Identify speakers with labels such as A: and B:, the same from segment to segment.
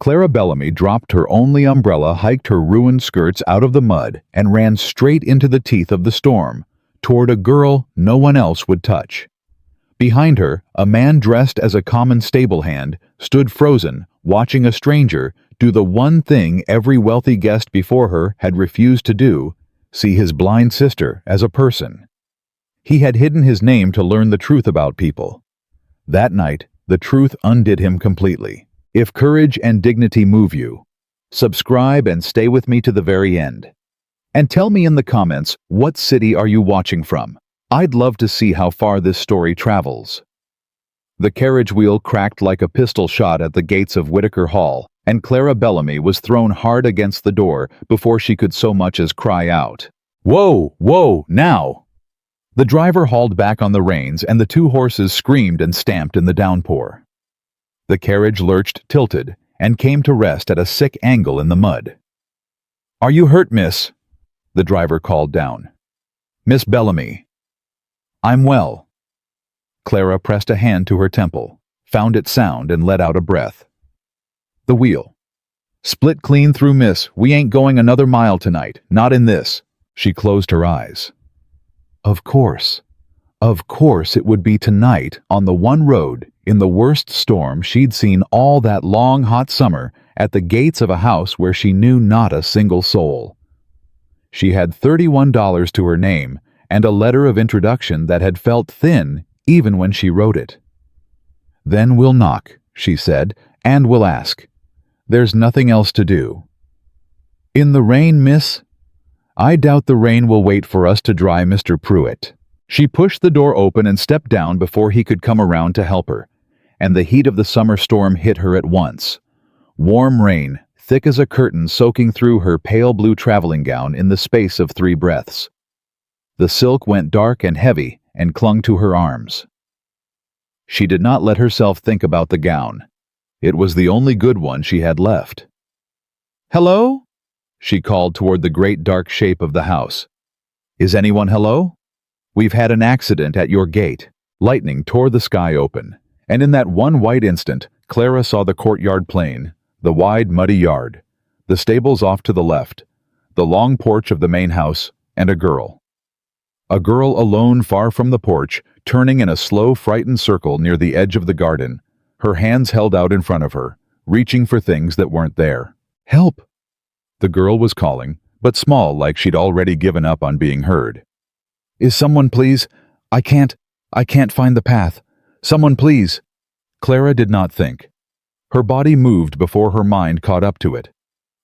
A: Clara Bellamy dropped her only umbrella, hiked her ruined skirts out of the mud, and ran straight into the teeth of the storm, toward a girl no one else would touch. Behind her, a man dressed as a common stable hand stood frozen, watching a stranger do the one thing every wealthy guest before her had refused to do: see his blind sister as a person. He had hidden his name to learn the truth about people. That night, the truth undid him completely. If courage and dignity move you, subscribe and stay with me to the very end. And tell me in the comments, what city are you watching from? I'd love to see how far this story travels. The carriage wheel cracked like a pistol shot at the gates of Whitaker Hall, and Clara Bellamy was thrown hard against the door before she could so much as cry out, "Whoa, whoa, now!" The driver hauled back on the reins, and the two horses screamed and stamped in the downpour. The carriage lurched, tilted, and came to rest at a sick angle in the mud. "Are you hurt, miss?" the driver called down. "Miss Bellamy." "I'm well." Clara pressed a hand to her temple, found it sound, and let out a breath. The wheel. "Split clean through, miss. We ain't going another mile tonight, not in this." She closed her eyes. Of course it would be tonight on the one road, in the worst storm she'd seen all that long hot summer, at the gates of a house where she knew not a single soul. She had $31 to her name, and a letter of introduction that had felt thin even when she wrote it. "Then we'll knock," she said, "and we'll ask. There's nothing else to do." "In the rain, miss?" "I doubt the rain will wait for us to dry, Mr. Pruitt." She pushed the door open and stepped down before he could come around to help her, and the heat of the summer storm hit her at once. Warm rain, thick as a curtain, soaking through her pale blue traveling gown in the space of 3 breaths. The silk went dark and heavy and clung to her arms. She did not let herself think about the gown. It was the only good one she had left. "Hello?" she called toward the great dark shape of the house. "Is anyone hello? We've had an accident at your gate." Lightning tore the sky open, and in that one white instant, Clara saw the courtyard plain, the wide, muddy yard, the stables off to the left, the long porch of the main house, and a girl. A girl alone far from the porch, turning in a slow, frightened circle near the edge of the garden, her hands held out in front of her, reaching for things that weren't there. "Help!" The girl was calling, but small, like she'd already given up on being heard. "Is someone, please? I can't find the path. Someone, please." Clara did not think. Her body moved before her mind caught up to it.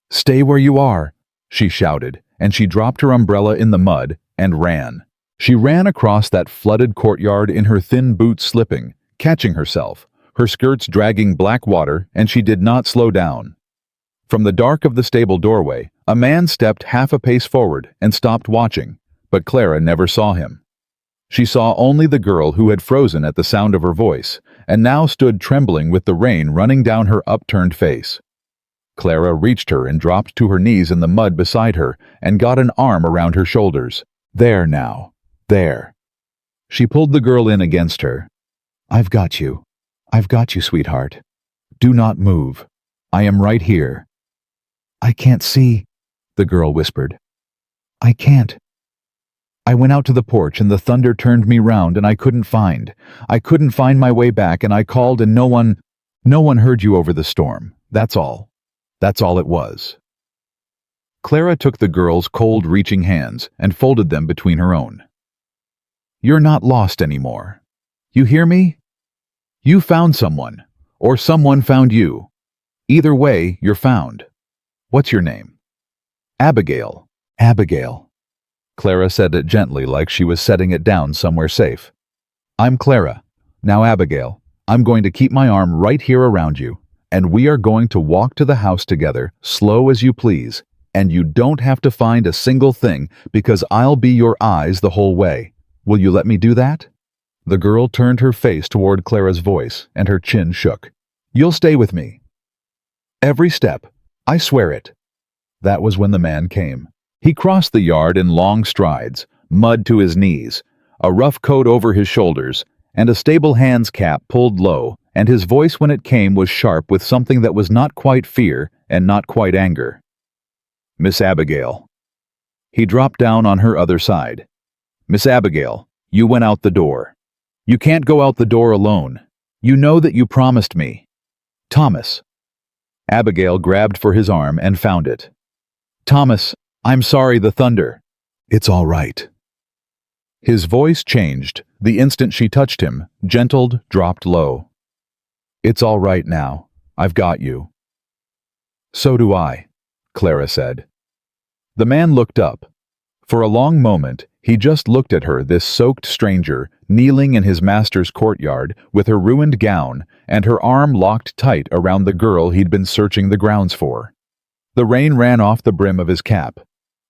A: "Stay where you are," she shouted, and she dropped her umbrella in the mud and ran. She ran across that flooded courtyard in her thin boots slipping, catching herself, her skirts dragging black water, and she did not slow down. From the dark of the stable doorway, a man stepped half a pace forward and stopped watching, but Clara never saw him. She saw only the girl who had frozen at the sound of her voice, and now stood trembling with the rain running down her upturned face. Clara reached her and dropped to her knees in the mud beside her and got an arm around her shoulders. "There now, there." She pulled the girl in against her. I've got you, sweetheart. Do not move. I am right here." "I can't see," the girl whispered. "I can't. I went out to the porch and the thunder turned me round and I couldn't find my way back, and I called and no one heard you over the storm. That's all. That's all it was." Clara took the girl's cold, reaching hands and folded them between her own. "You're not lost anymore. You hear me? You found someone, or someone found you. Either way, you're found. What's your name?" "Abigail." "Abigail." Clara said it gently, like she was setting it down somewhere safe. "I'm Clara. Now, Abigail, I'm going to keep my arm right here around you, and we are going to walk to the house together, slow as you please, and you don't have to find a single thing because I'll be your eyes the whole way. Will you let me do that?" The girl turned her face toward Clara's voice, and her chin shook. "You'll stay with me." "Every step. I swear it." That was when the man came. He crossed the yard in long strides, mud to his knees, a rough coat over his shoulders, and a stable hand's cap pulled low and his voice when it came was sharp with something that was not quite fear and not quite anger. "Miss Abigail." He dropped down on her other side. "Miss Abigail, you went out the door. You can't go out the door alone. You know that you promised me." "Thomas." Abigail grabbed for his arm and found it. "Thomas, I'm sorry, the thunder." "It's all right." His voice changed the instant she touched him, gentled, dropped low. "It's all right now. I've got you." "So do I," Clara said. The man looked up. For a long moment, he just looked at her, this soaked stranger, kneeling in his master's courtyard with her ruined gown and her arm locked tight around the girl he'd been searching the grounds for. The rain ran off the brim of his cap.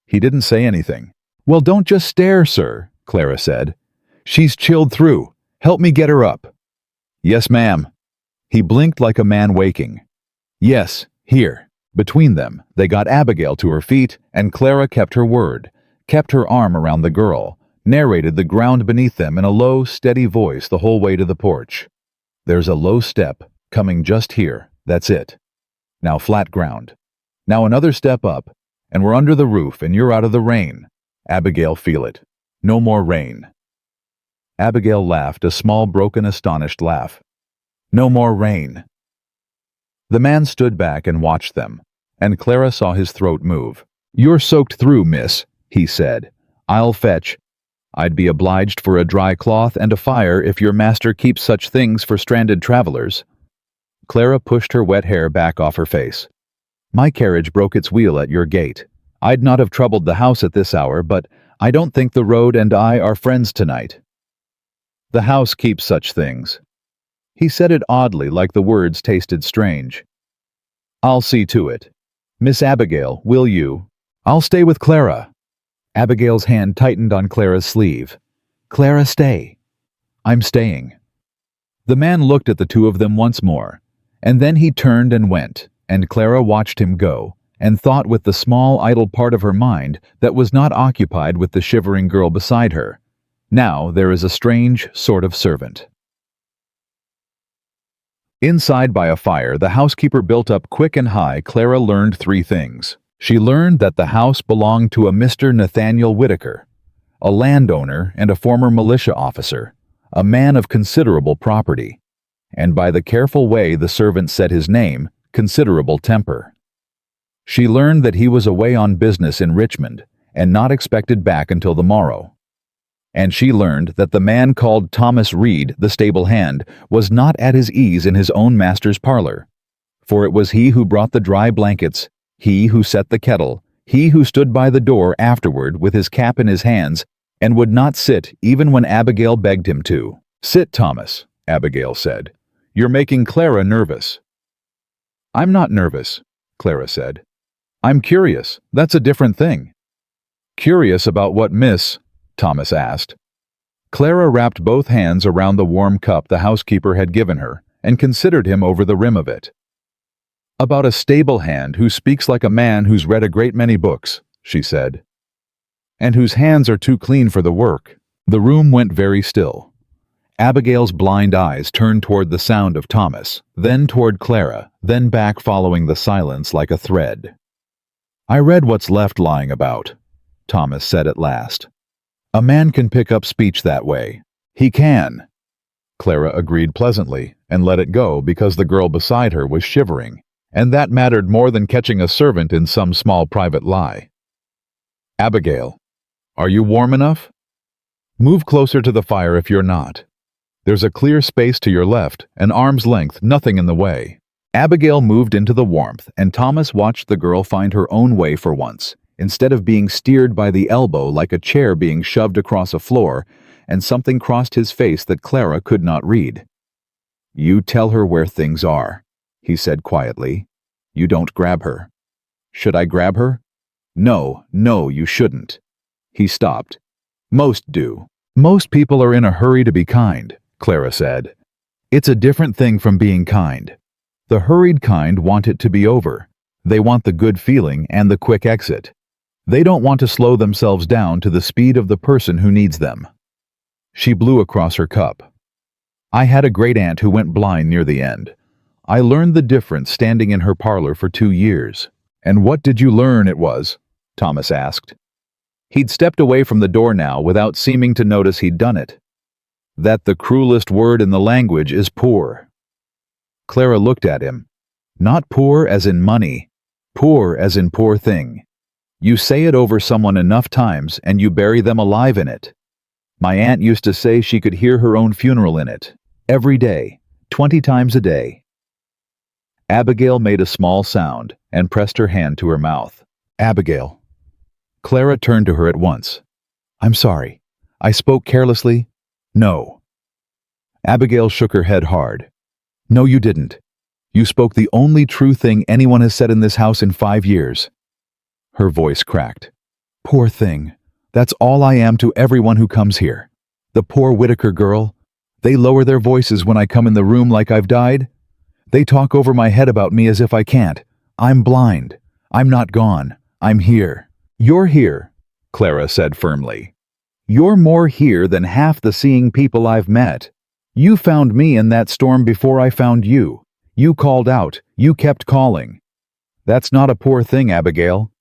A: He didn't say anything. "Well, don't just stare, sir," Clara said. "She's chilled through. Help me get her up." "Yes, ma'am." He blinked like a man waking. "Yes, here." Between them, they got Abigail to her feet, and Clara kept her word, kept her arm around the girl, narrated the ground beneath them in a low, steady voice the whole way to the porch. "There's a low step, coming just here, that's it. Now flat ground. Now another step up, and we're under the roof and you're out of the rain. Abigail, feel it. No more rain." Abigail laughed, a small, broken, astonished laugh. "No more rain." The man stood back and watched them, and Clara saw his throat move. "You're soaked through, miss," he said. "I'll fetch. I'd be obliged for a dry cloth and a fire if your master keeps such things for stranded travelers." Clara pushed her wet hair back off her face. "My carriage broke its wheel at your gate. I'd not have troubled the house at this hour, but I don't think the road and I are friends tonight." "The house keeps such things." He said it oddly, like the words tasted strange. "I'll see to it. Miss Abigail, will you?" "I'll stay with Clara." Abigail's hand tightened on Clara's sleeve. "Clara, stay." "I'm staying." The man looked at the two of them once more, and then he turned and went, and Clara watched him go, and thought with the small, idle part of her mind that was not occupied with the shivering girl beside her. Now there is a strange sort of servant. Inside by a fire the housekeeper built up quick and high, Clara learned three things. She learned that the house belonged to a Mr. Nathaniel Whitaker, a landowner and a former militia officer, a man of considerable property, and by the careful way the servant said his name, considerable temper. She learned that he was away on business in Richmond and not expected back until the morrow. And she learned that the man called Thomas Reed, the stable hand, was not at his ease in his own master's parlor, for it was he who brought the dry blankets, he who set the kettle, he who stood by the door afterward with his cap in his hands and would not sit even when Abigail begged him to. "Sit, Thomas," Abigail said. "You're making Clara nervous." "I'm not nervous," Clara said. "I'm curious. That's a different thing." "Curious about what, miss?" Thomas asked. Clara wrapped both hands around the warm cup the housekeeper had given her and considered him over the rim of it. "About a stable hand who speaks like a man who's read a great many books," she said, "and whose hands are too clean for the work." The room went very still. Abigail's blind eyes turned toward the sound of Thomas, then toward Clara, then back following the silence like a thread. "I read what's left lying about," Thomas said at last. "A man can pick up speech that way." "He can." Clara agreed pleasantly and let it go because the girl beside her was shivering, and that mattered more than catching a servant in some small private lie. "Abigail, are you warm enough? Move closer to the fire if you're not. There's a clear space to your left, an arm's length, nothing in the way." Abigail moved into the warmth, and Thomas watched the girl find her own way for once, instead of being steered by the elbow like a chair being shoved across a floor, and something crossed his face that Clara could not read. "You tell her where things are," he said quietly. "You don't grab her." "Should I grab her?" No, you shouldn't." He stopped. "Most do. Most people are in a hurry to be kind," Clara said. "It's a different thing from being kind. The hurried kind want it to be over. They want the good feeling and the quick exit. They don't want to slow themselves down to the speed of the person who needs them." She blew across her cup. I had a great aunt who went blind near the end. I learned the difference standing in her parlor for 2 years. And what did you learn it was? Thomas asked. He'd stepped away from the door now without seeming to notice he'd done it. That the cruelest word in the language is poor. Clara looked at him. Not poor as in money, poor as in poor thing. You say it over someone enough times and you bury them alive in it. My aunt used to say she could hear her own funeral in it, every day, 20 times a day. Abigail made a small sound and pressed her hand to her mouth. Abigail. Clara turned to her at once. I'm sorry. I spoke carelessly. No. Abigail shook her head hard. No, you didn't. You spoke the only true thing anyone has said in this house in 5 years. Her voice cracked. Poor thing. That's all I am to everyone who comes here. The poor Whitaker girl. They lower their voices when I come in the room like I've died. They talk over my head about me as if I can't. I'm blind. I'm not gone. I'm here. You're here, Clara said firmly. You're more here than half the seeing people I've met. You found me in that storm before I found you. You called out. You kept calling. That's not a poor thing, Abigail.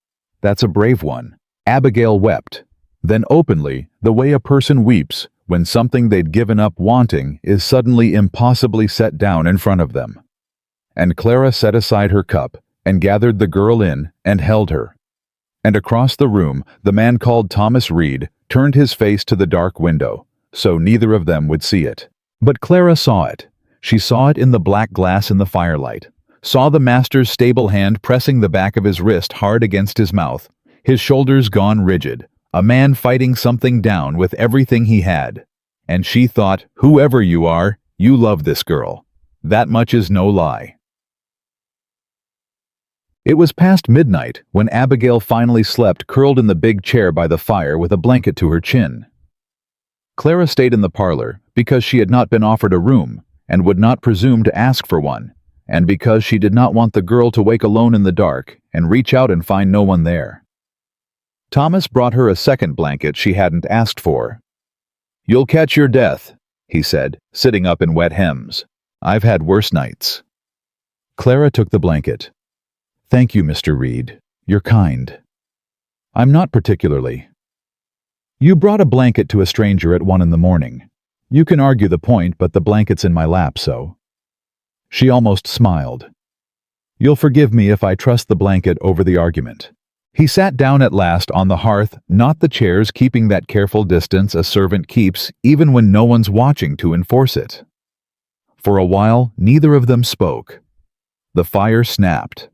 A: That's a brave one. Abigail wept. Then openly, the way a person weeps when something they'd given up wanting is suddenly impossibly set down in front of them. And Clara set aside her cup and gathered the girl in and held her. And across the room, the man called Thomas Reed turned his face to the dark window, so neither of them would see it. But Clara saw it. She saw it in the black glass in the firelight, saw the master's stable hand pressing the back of his wrist hard against his mouth, his shoulders gone rigid, a man fighting something down with everything he had. And she thought, whoever you are, you love this girl. That much is no lie. It was past midnight when Abigail finally slept curled in the big chair by the fire with a blanket to her chin. Clara stayed in the parlor because she had not been offered a room and would not presume to ask for one, and because she did not want the girl to wake alone in the dark and reach out and find no one there. Thomas brought her a second blanket she hadn't asked for. You'll catch your death, he said, sitting up in wet hems. I've had worse nights. Clara took the blanket. Thank you, Mr. Reed. You're kind. I'm not particularly. You brought a blanket to a stranger at 1 a.m. You can argue the point, but the blanket's in my lap, so. She almost smiled. You'll forgive me if I trust the blanket over the argument. He sat down at last on the hearth, not the chairs, keeping that careful distance a servant keeps even when no one's watching to enforce it. For a while, neither of them spoke. The fire snapped.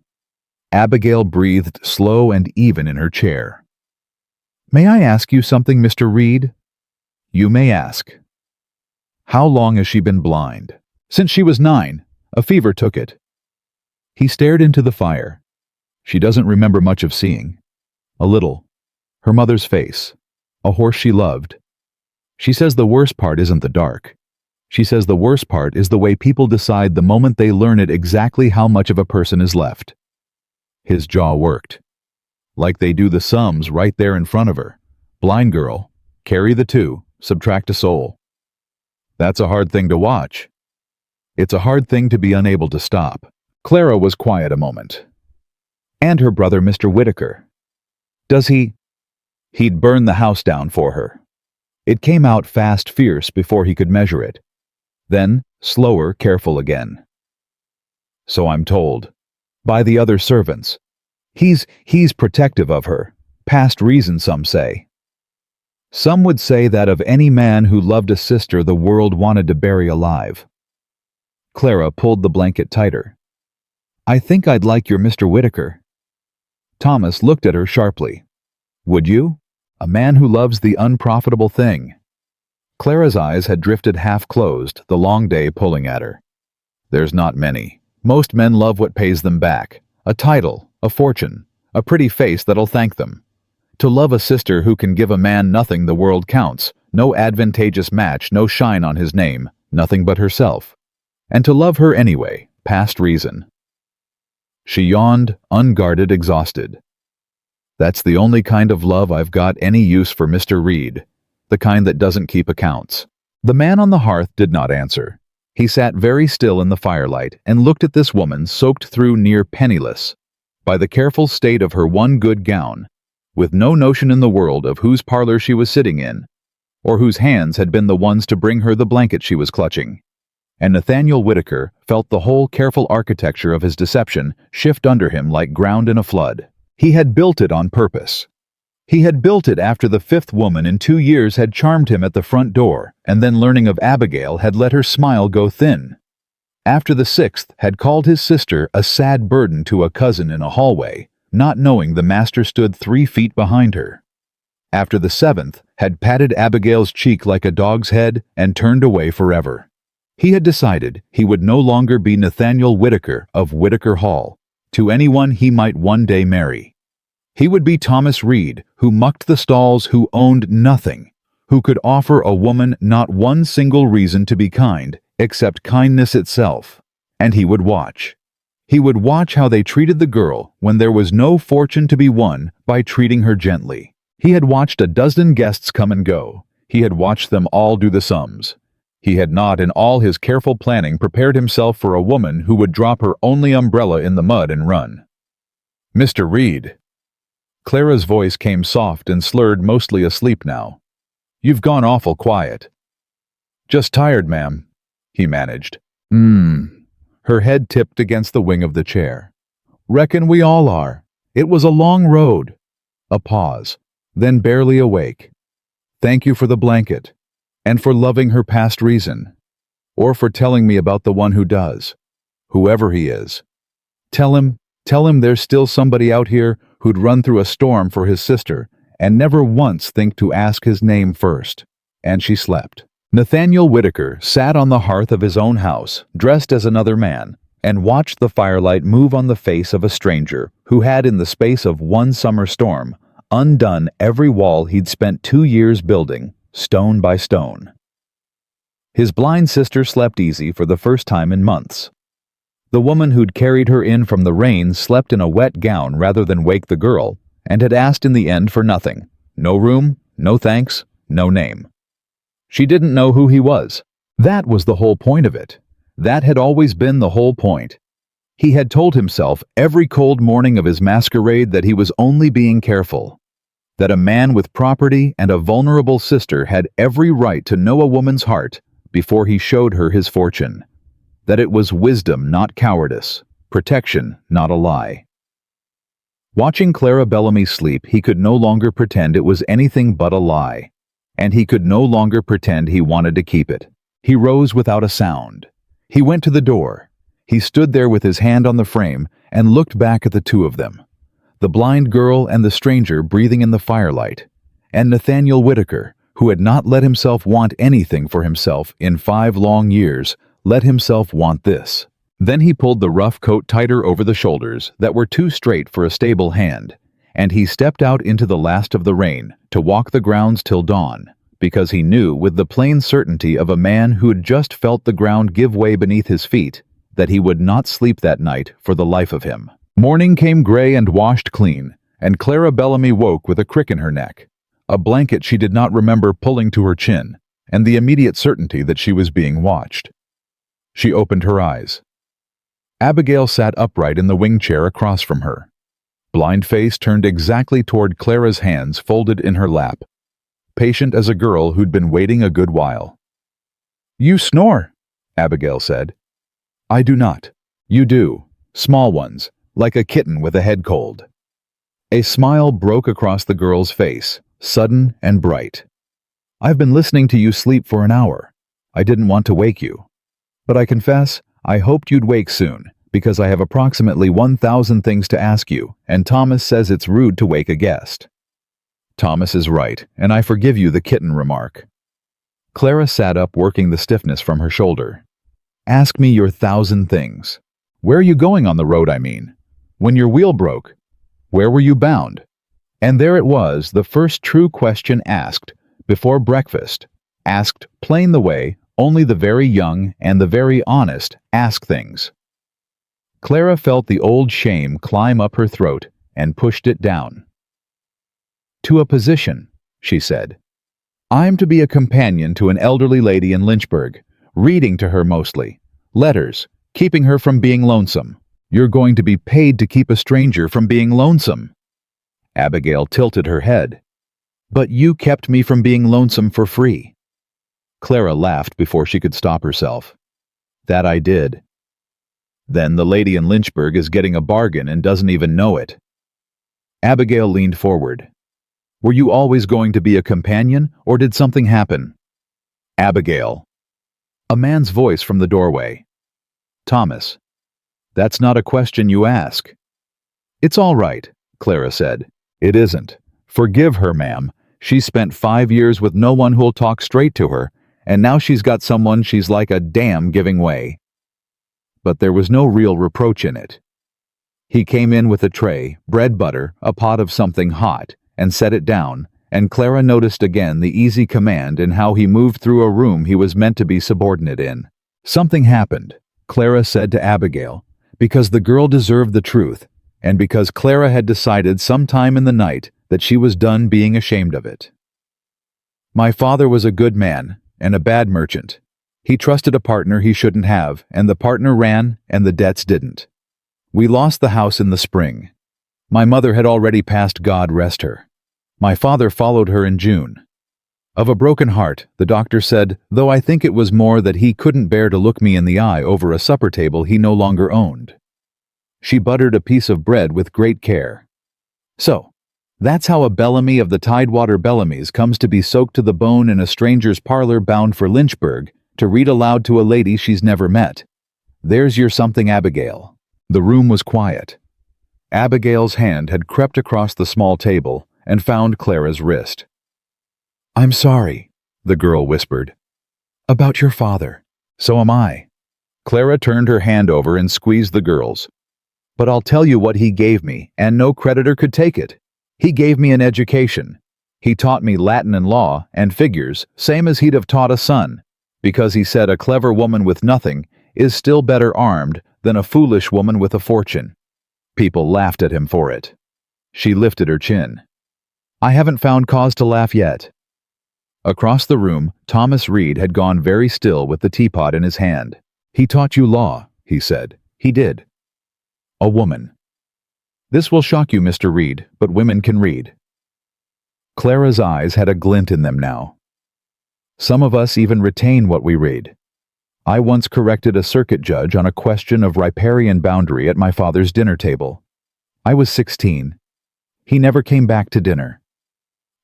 A: Abigail breathed slow and even in her chair. May I ask you something, Mr. Reed? You may ask. How long has she been blind? Since she was 9. A fever took it. He stared into the fire. She doesn't remember much of seeing. A little. Her mother's face. A horse she loved. She says the worst part isn't the dark. She says the worst part is the way people decide the moment they learn it exactly how much of a person is left. His jaw worked. Like they do the sums right there in front of her. Blind girl. Carry the 2. Subtract a soul. That's a hard thing to watch. It's a hard thing to be unable to stop. Clara was quiet a moment. And her brother, Mr. Whitaker. Does he? He'd burn the house down for her. It came out fast, fierce before he could measure it. Then, slower, careful again. So I'm told. By the other servants. He's protective of her. Past reason, some say. Some would say that of any man who loved a sister the world wanted to bury alive. Clara pulled the blanket tighter. I think I'd like your Mr. Whitaker. Thomas looked at her sharply. Would you? A man who loves the unprofitable thing. Clara's eyes had drifted half-closed, the long day pulling at her. There's not many. Most men love what pays them back. A title, a fortune, a pretty face that'll thank them. To love a sister who can give a man nothing the world counts, no advantageous match, no shine on his name, nothing but herself. And to love her anyway, past reason. She yawned, unguarded, exhausted. That's the only kind of love I've got any use for, Mr. Reed. The kind that doesn't keep accounts. The man on the hearth did not answer. He sat very still in the firelight and looked at this woman soaked through near penniless by the careful state of her one good gown, with no notion in the world of whose parlor she was sitting in, or whose hands had been the ones to bring her the blanket she was clutching. And Nathaniel Whitaker felt the whole careful architecture of his deception shift under him like ground in a flood. He had built it on purpose. He had built it after the fifth woman in 2 years had charmed him at the front door, and then learning of Abigail had let her smile go thin. After the sixth had called his sister a sad burden to a cousin in a hallway, not knowing the master stood 3 feet behind her. After the seventh had patted Abigail's cheek like a dog's head and turned away forever. He had decided he would no longer be Nathaniel Whitaker of Whitaker Hall to anyone he might one day marry. He would be Thomas Reed, who mucked the stalls, who owned nothing, who could offer a woman not one single reason to be kind, except kindness itself. And he would watch. He would watch how they treated the girl when there was no fortune to be won by treating her gently. He had watched a dozen guests come and go. He had watched them all do the sums. He had not, in all his careful planning, prepared himself for a woman who would drop her only umbrella in the mud and run. "Mr. Reed." Clara's voice came soft and slurred, mostly asleep now. "You've gone awful quiet." "Just tired, ma'am," he managed. Her head tipped against the wing of the chair. "Reckon we all are. It was a long road." A pause, then barely awake. "Thank you for the blanket. And for loving her past reason. Or for telling me about the one who does. Whoever he is. Tell him there's still somebody out here who'd run through a storm for his sister and never once think to ask his name first." And she slept. Nathaniel Whitaker sat on the hearth of his own house, dressed as another man, and watched the firelight move on the face of a stranger who had, in the space of one summer storm, undone every wall he'd spent 2 years building, stone by stone. His blind sister slept easy for the first time in months. The woman who'd carried her in from the rain slept in a wet gown rather than wake the girl, and had asked in the end for nothing. No room, no thanks, no name. She didn't know who he was. That was the whole point of it. That had always been the whole point. He had told himself every cold morning of his masquerade that he was only being careful. That a man with property and a vulnerable sister had every right to know a woman's heart before he showed her his fortune. That it was wisdom, not cowardice, protection, not a lie. Watching Clara Bellamy sleep, he could no longer pretend it was anything but a lie, and he could no longer pretend he wanted to keep it. He rose without a sound. He went to the door. He stood there with his hand on the frame and looked back at the two of them. The blind girl and the stranger breathing in the firelight, and Nathaniel Whitaker, who had not let himself want anything for himself in 5 long years, let himself want this. Then he pulled the rough coat tighter over the shoulders that were too straight for a stable hand, and he stepped out into the last of the rain to walk the grounds till dawn, because he knew with the plain certainty of a man who had just felt the ground give way beneath his feet that he would not sleep that night for the life of him. Morning came gray and washed clean, and Clara Bellamy woke with a crick in her neck, a blanket she did not remember pulling to her chin, and the immediate certainty that she was being watched. She opened her eyes. Abigail sat upright in the wing chair across from her, blind face turned exactly toward Clara's, hands folded in her lap, patient as a girl who'd been waiting a good while. "You snore," Abigail said. "I do not. You do. Small ones. Like a kitten with a head cold." A smile broke across the girl's face, sudden and bright. "I've been listening to you sleep for an hour. I didn't want to wake you. But I confess, I hoped you'd wake soon, because I have approximately 1,000 things to ask you, and Thomas says it's rude to wake a guest." "Thomas is right, and I forgive you the kitten remark." Clara sat up, working the stiffness from her shoulder. "Ask me your 1,000 things. Where are you going on the road, I mean? When your wheel broke, where were you bound?" And there it was, the first true question asked, before breakfast, asked plain the way only the very young and the very honest ask things. Clara felt the old shame climb up her throat and pushed it down. "To a position," she said. "I'm to be a companion to an elderly lady in Lynchburg, reading to her mostly, letters, keeping her from being lonesome. You're going to be paid to keep a stranger from being lonesome. Abigail tilted her head. But you kept me from being lonesome for free. Clara laughed before she could stop herself. That I did. Then the lady in Lynchburg is getting a bargain and doesn't even know it. Abigail leaned forward. Were you always going to be a companion, or did something happen? Abigail. A man's voice from the doorway. Thomas. That's not a question you ask. It's all right, Clara said. It isn't. Forgive her, ma'am. She spent 5 years with no one who'll talk straight to her, and now she's got someone she's like a dam giving way. But there was no real reproach in it. He came in with a tray, bread butter, a pot of something hot, and set it down, and Clara noticed again the easy command in how he moved through a room he was meant to be subordinate in. Something happened, Clara said to Abigail, because the girl deserved the truth, and because Clara had decided sometime in the night that she was done being ashamed of it. My father was a good man, and a bad merchant. He trusted a partner he shouldn't have, and the partner ran, and the debts didn't. We lost the house in the spring. My mother had already passed, God rest her. My father followed her in June. Of a broken heart, the doctor said, though I think it was more that he couldn't bear to look me in the eye over a supper table he no longer owned. She buttered a piece of bread with great care. So, that's how a Bellamy of the Tidewater Bellamys comes to be soaked to the bone in a stranger's parlor bound for Lynchburg to read aloud to a lady she's never met. There's your something, Abigail. The room was quiet. Abigail's hand had crept across the small table and found Clara's wrist. I'm sorry, the girl whispered. About your father. So am I. Clara turned her hand over and squeezed the girl's. But I'll tell you what he gave me, and no creditor could take it. He gave me an education. He taught me Latin and law and figures, same as he'd have taught a son, because he said a clever woman with nothing is still better armed than a foolish woman with a fortune. People laughed at him for it. She lifted her chin. I haven't found cause to laugh yet. Across the room, Thomas Reed had gone very still with the teapot in his hand. He taught you law, he said. He did. A woman. This will shock you, Mr. Reed, but women can read. Clara's eyes had a glint in them now. Some of us even retain what we read. I once corrected a circuit judge on a question of riparian boundary at my father's dinner table. I was 16. He never came back to dinner.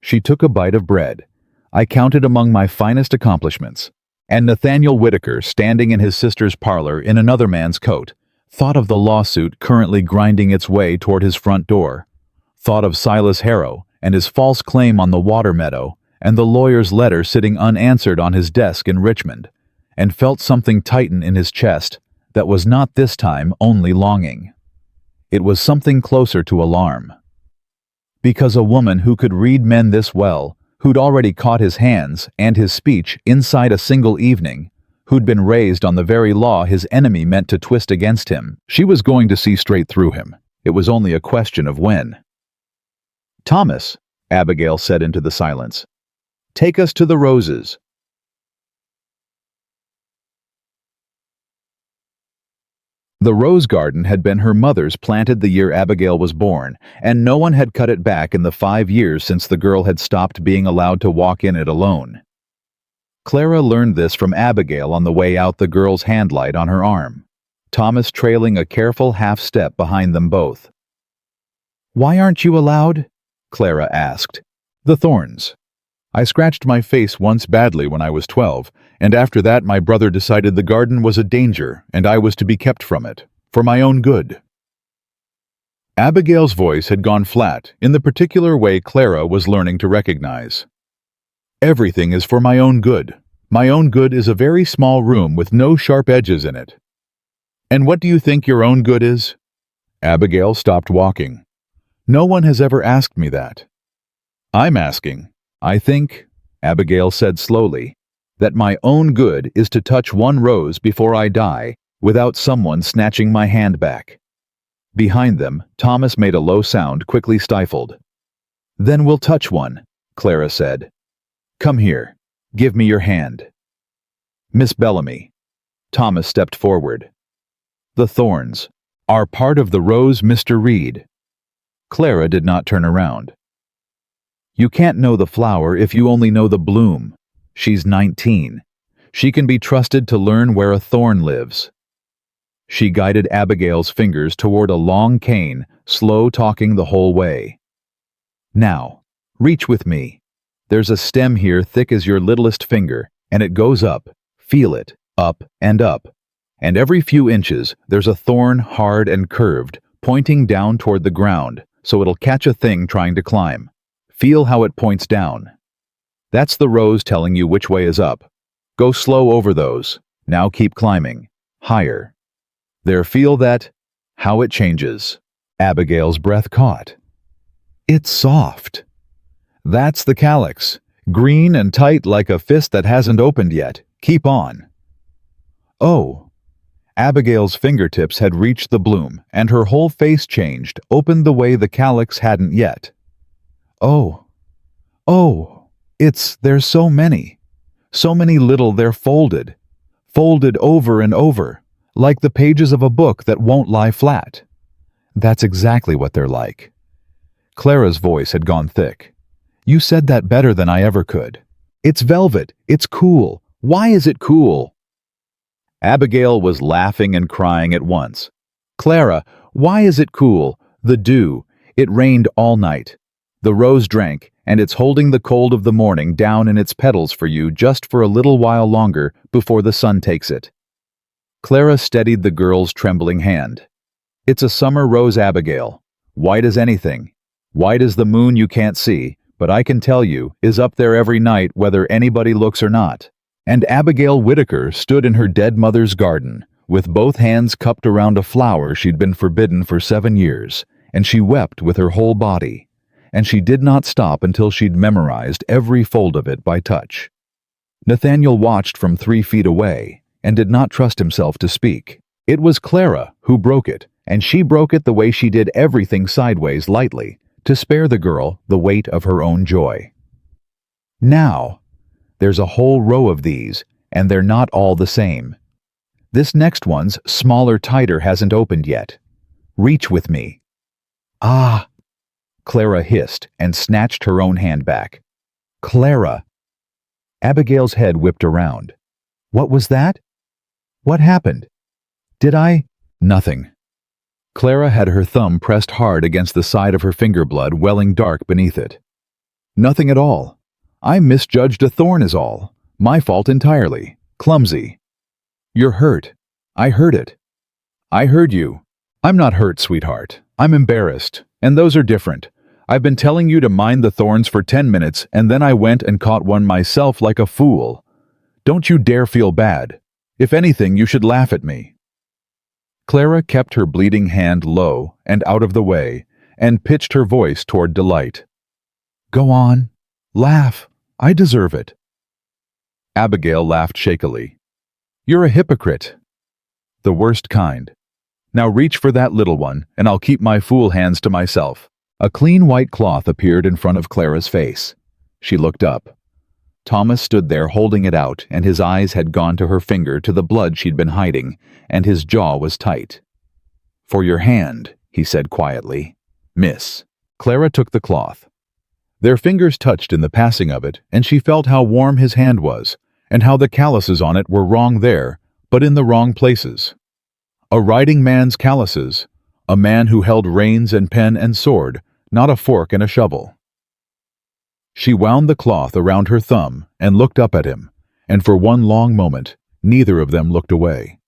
A: She took a bite of bread. I counted among my finest accomplishments. And Nathaniel Whitaker, standing in his sister's parlor in another man's coat, thought of the lawsuit currently grinding its way toward his front door, thought of Silas Harrow and his false claim on the water meadow and the lawyer's letter sitting unanswered on his desk in Richmond, and felt something tighten in his chest that was not this time only longing. It was something closer to alarm. Because a woman who could read men this well, who'd already caught his hands and his speech inside a single evening, who'd been raised on the very law his enemy meant to twist against him, she was going to see straight through him. It was only a question of when. Thomas, Abigail said into the silence, take us to the roses. The rose garden had been her mother's, planted the year Abigail was born, and no one had cut it back in the 5 years since the girl had stopped being allowed to walk in it alone. Clara learned this from Abigail on the way out, the girl's handlight on her arm, Thomas trailing a careful half-step behind them both. Why aren't you allowed? Clara asked. The thorns. I scratched my face once badly when I was 12, and after that my brother decided the garden was a danger and I was to be kept from it, for my own good. Abigail's voice had gone flat in the particular way Clara was learning to recognize. Everything is for my own good. My own good is a very small room with no sharp edges in it. And what do you think your own good is? Abigail stopped walking. No one has ever asked me that. I'm asking. I think, Abigail said slowly, that my own good is to touch one rose before I die without someone snatching my hand back. Behind them, Thomas made a low sound, quickly stifled. Then we'll touch one, Clara said. Come here. Give me your hand. Miss Bellamy. Thomas stepped forward. The thorns are part of the rose, Mr. Reed. Clara did not turn around. You can't know the flower if you only know the bloom. She's 19. She can be trusted to learn where a thorn lives. She guided Abigail's fingers toward a long cane, slow-talking the whole way. Now, reach with me. There's a stem here thick as your littlest finger, and it goes up. Feel it, up and up. And every few inches, there's a thorn, hard and curved, pointing down toward the ground, so it'll catch a thing trying to climb. Feel how it points down. That's the rose telling you which way is up. Go slow over those. Now keep climbing. Higher. There, feel that? How it changes. Abigail's breath caught. It's soft. That's the calyx. Green and tight like a fist that hasn't opened yet. Keep on. Oh. Abigail's fingertips had reached the bloom, and her whole face changed, opened the way the calyx hadn't yet. Oh. Oh. There's so many. So many little they're folded. Folded over and over, like the pages of a book that won't lie flat. That's exactly what they're like. Clara's voice had gone thick. You said that better than I ever could. It's velvet. It's cool. Why is it cool? Abigail was laughing and crying at once. Clara, why is it cool? The dew. It rained all night. The rose drank, and it's holding the cold of the morning down in its petals for you just for a little while longer before the sun takes it. Clara steadied the girl's trembling hand. It's a summer rose, Abigail. White as anything. White as the moon you can't see, but I can tell you, is up there every night whether anybody looks or not. And Abigail Whitaker stood in her dead mother's garden, with both hands cupped around a flower she'd been forbidden for 7 years, and she wept with her whole body. And she did not stop until she'd memorized every fold of it by touch. Nathaniel watched from 3 feet away, and did not trust himself to speak. It was Clara who broke it, and she broke it the way she did everything sideways lightly, to spare the girl the weight of her own joy. Now, there's a whole row of these, and they're not all the same. This next one's smaller, tighter, hasn't opened yet. Reach with me. Ah! Clara hissed and snatched her own hand back. Clara! Abigail's head whipped around. What was that? What happened? Did I? Nothing. Clara had her thumb pressed hard against the side of her finger, blood welling dark beneath it. Nothing at all. I misjudged a thorn is all. My fault entirely. Clumsy. You're hurt. I heard it. I heard you. I'm not hurt, sweetheart. I'm embarrassed, and those are different. I've been telling you to mind the thorns for 10 minutes, and then I went and caught one myself like a fool. Don't you dare feel bad. If anything, you should laugh at me. Clara kept her bleeding hand low and out of the way, and pitched her voice toward Delight. Go on. Laugh. I deserve it. Abigail laughed shakily. You're a hypocrite. The worst kind. Now reach for that little one, and I'll keep my fool hands to myself. A clean white cloth appeared in front of Clara's face. She looked up. Thomas stood there holding it out, and his eyes had gone to her finger to the blood she'd been hiding, and his jaw was tight. For your hand, he said quietly. Miss. Clara took the cloth. Their fingers touched in the passing of it, and she felt how warm his hand was, and how the calluses on it were wrong there, but in the wrong places. A writing man's calluses, a man who held reins and pen and sword, not a fork and a shovel. She wound the cloth around her thumb and looked up at him, and for one long moment, neither of them looked away.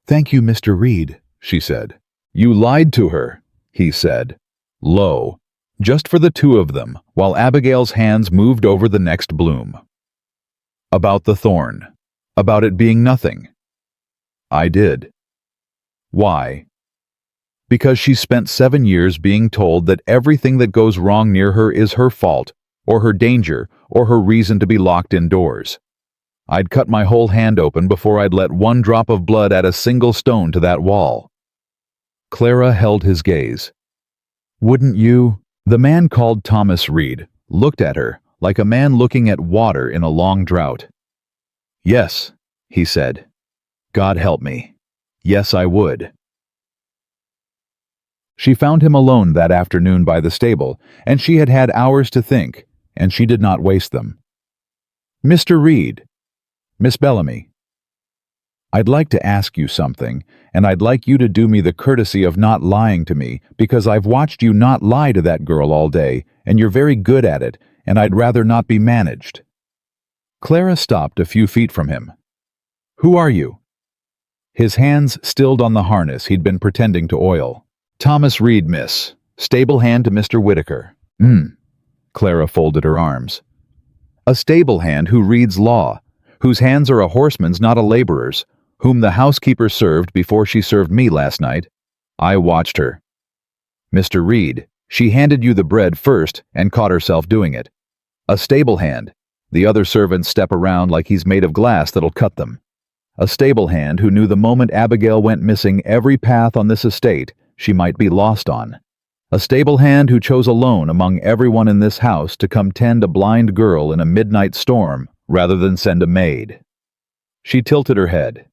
A: Thank you, Mr. Reed, she said. You lied to her, he said, low, just for the two of them, while Abigail's hands moved over the next bloom. About the thorn, about it being nothing. I did. Why? Because she spent 7 years being told that everything that goes wrong near her is her fault, or her danger, or her reason to be locked indoors. I'd cut my whole hand open before I'd let one drop of blood add a single stone to that wall. Clara held his gaze. Wouldn't you? The man called Thomas Reed looked at her like a man looking at water in a long drought. Yes, he said. God help me. Yes, I would. She found him alone that afternoon by the stable, and she had had hours to think, and she did not waste them. Mr. Reed. Miss Bellamy. I'd like to ask you something, and I'd like you to do me the courtesy of not lying to me, because I've watched you not lie to that girl all day, and you're very good at it, and I'd rather not be managed. Clara stopped a few feet from him. Who are you? His hands stilled on the harness he'd been pretending to oil. Thomas Reed, miss. Stable hand to Mr. Whitaker. Clara folded her arms. A stable hand who reads law, whose hands are a horseman's, not a laborer's, whom the housekeeper served before she served me last night. I watched her. Mr. Reed, she handed you the bread first and caught herself doing it. A stable hand. The other servants step around like he's made of glass that'll cut them. A stable hand who knew the moment Abigail went missing every path on this estate she might be lost on. A stable hand who chose alone among everyone in this house to come tend a blind girl in a midnight storm rather than send a maid. She tilted her head.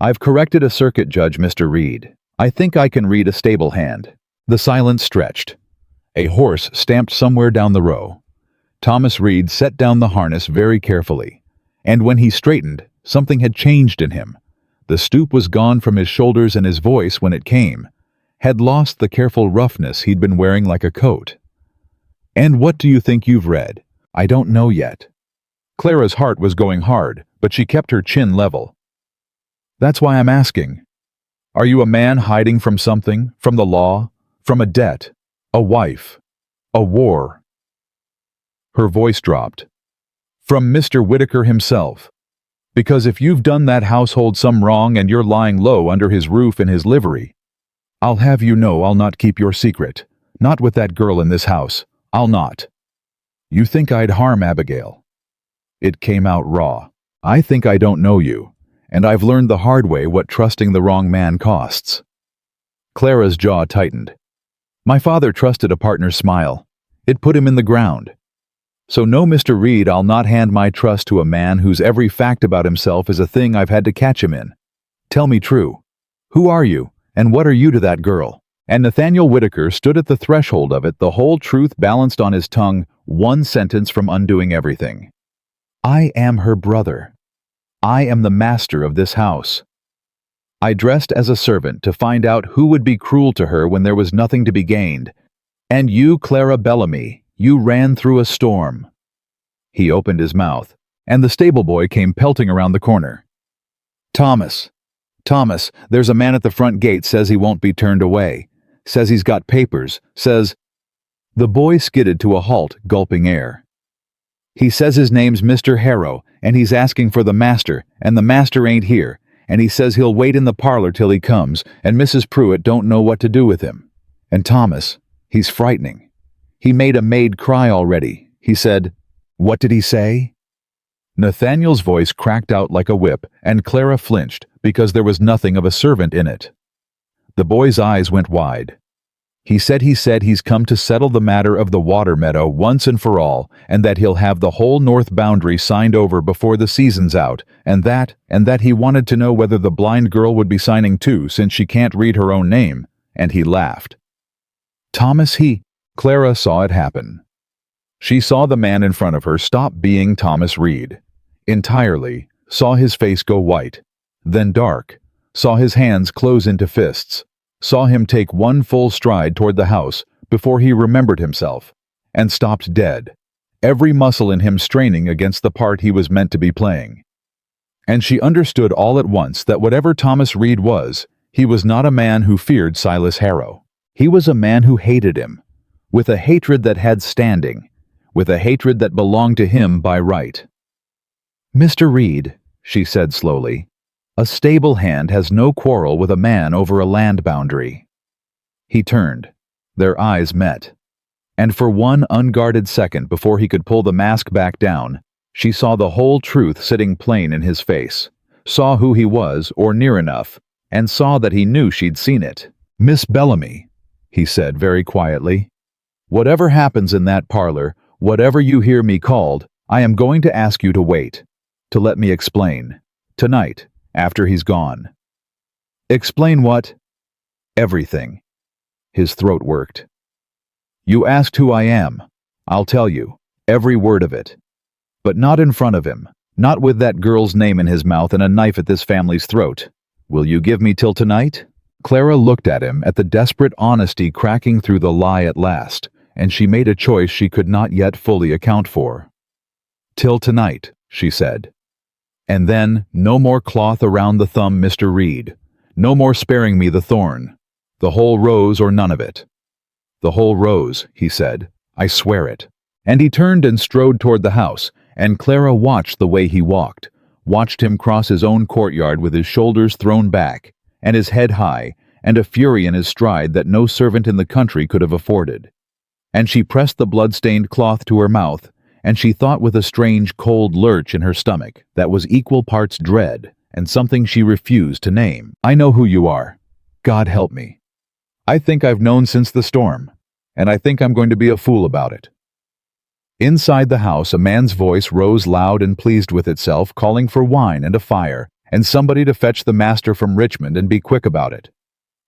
A: I've corrected a circuit judge, Mr. Reed. I think I can read a stable hand. The silence stretched. A horse stamped somewhere down the row. Thomas Reed set down the harness very carefully, and when he straightened, something had changed in him. The stoop was gone from his shoulders, and his voice, when it came, had lost the careful roughness he'd been wearing like a coat. And what do you think you've read? I don't know yet. Clara's heart was going hard, but she kept her chin level. That's why I'm asking. Are you a man hiding from something, from the law, from a debt, a wife, a war? Her voice dropped. From Mr. Whitaker himself. Because if you've done that household some wrong and you're lying low under his roof in his livery, I'll have you know I'll not keep your secret. Not with that girl in this house. I'll not. You think I'd harm Abigail? It came out raw. I think I don't know you, and I've learned the hard way what trusting the wrong man costs. Clara's jaw tightened. My father trusted a partner's smile. It put him in the ground. So no, Mr. Reed, I'll not hand my trust to a man whose every fact about himself is a thing I've had to catch him in. Tell me true. Who are you, and what are you to that girl? And Nathaniel Whitaker stood at the threshold of it, the whole truth balanced on his tongue, one sentence from undoing everything. I am her brother. I am the master of this house. I dressed as a servant to find out who would be cruel to her when there was nothing to be gained. And you, Clara Bellamy, you ran through a storm. He opened his mouth, and the stable boy came pelting around the corner. Thomas, there's a man at the front gate says he won't be turned away. Says he's got papers, says... The boy skidded to a halt, gulping air. He says his name's Mr. Harrow, and he's asking for the master, and the master ain't here, and he says he'll wait in the parlor till he comes, and Mrs. Pruitt don't know what to do with him. And Thomas, he's frightening. He made a maid cry already. He said, what did he say? Nathaniel's voice cracked out like a whip, and Clara flinched, because there was nothing of a servant in it. The boy's eyes went wide. He said he's come to settle the matter of the water meadow once and for all, and that he'll have the whole north boundary signed over before the season's out, and that he wanted to know whether the blind girl would be signing too, since she can't read her own name, and he laughed. Clara saw it happen. She saw the man in front of her stop being Thomas Reed. Entirely, saw his face go white, then dark, saw his hands close into fists, saw him take one full stride toward the house before he remembered himself, and stopped dead, every muscle in him straining against the part he was meant to be playing. And she understood all at once that whatever Thomas Reed was, he was not a man who feared Silas Harrow. He was a man who hated him, with a hatred that had standing, with a hatred that belonged to him by right. Mr. Reed, she said slowly, a stable hand has no quarrel with a man over a land boundary. He turned. Their eyes met. And for one unguarded second before he could pull the mask back down, she saw the whole truth sitting plain in his face, saw who he was, or near enough, and saw that he knew she'd seen it. Miss Bellamy, he said very quietly, whatever happens in that parlor, whatever you hear me called, I am going to ask you to wait. To let me explain. Tonight, after he's gone. Explain what? Everything. His throat worked. You asked who I am. I'll tell you. Every word of it. But not in front of him. Not with that girl's name in his mouth and a knife at this family's throat. Will you give me till tonight? Clara looked at him, at the desperate honesty cracking through the lie at last, and she made a choice she could not yet fully account for. Till tonight, she said. And then, no more cloth around the thumb, Mr. Reed. No more sparing me the thorn. The whole rose or none of it. The whole rose, he said. I swear it. And he turned and strode toward the house, and Clara watched the way he walked, watched him cross his own courtyard with his shoulders thrown back, and his head high, and a fury in his stride that no servant in the country could have afforded. And she pressed the blood-stained cloth to her mouth, and she thought with a strange cold lurch in her stomach that was equal parts dread and something she refused to name. I know who you are. God help me. I think I've known since the storm, and I think I'm going to be a fool about it. Inside the house, a man's voice rose loud and pleased with itself, calling for wine and a fire, and somebody to fetch the master from Richmond and be quick about it.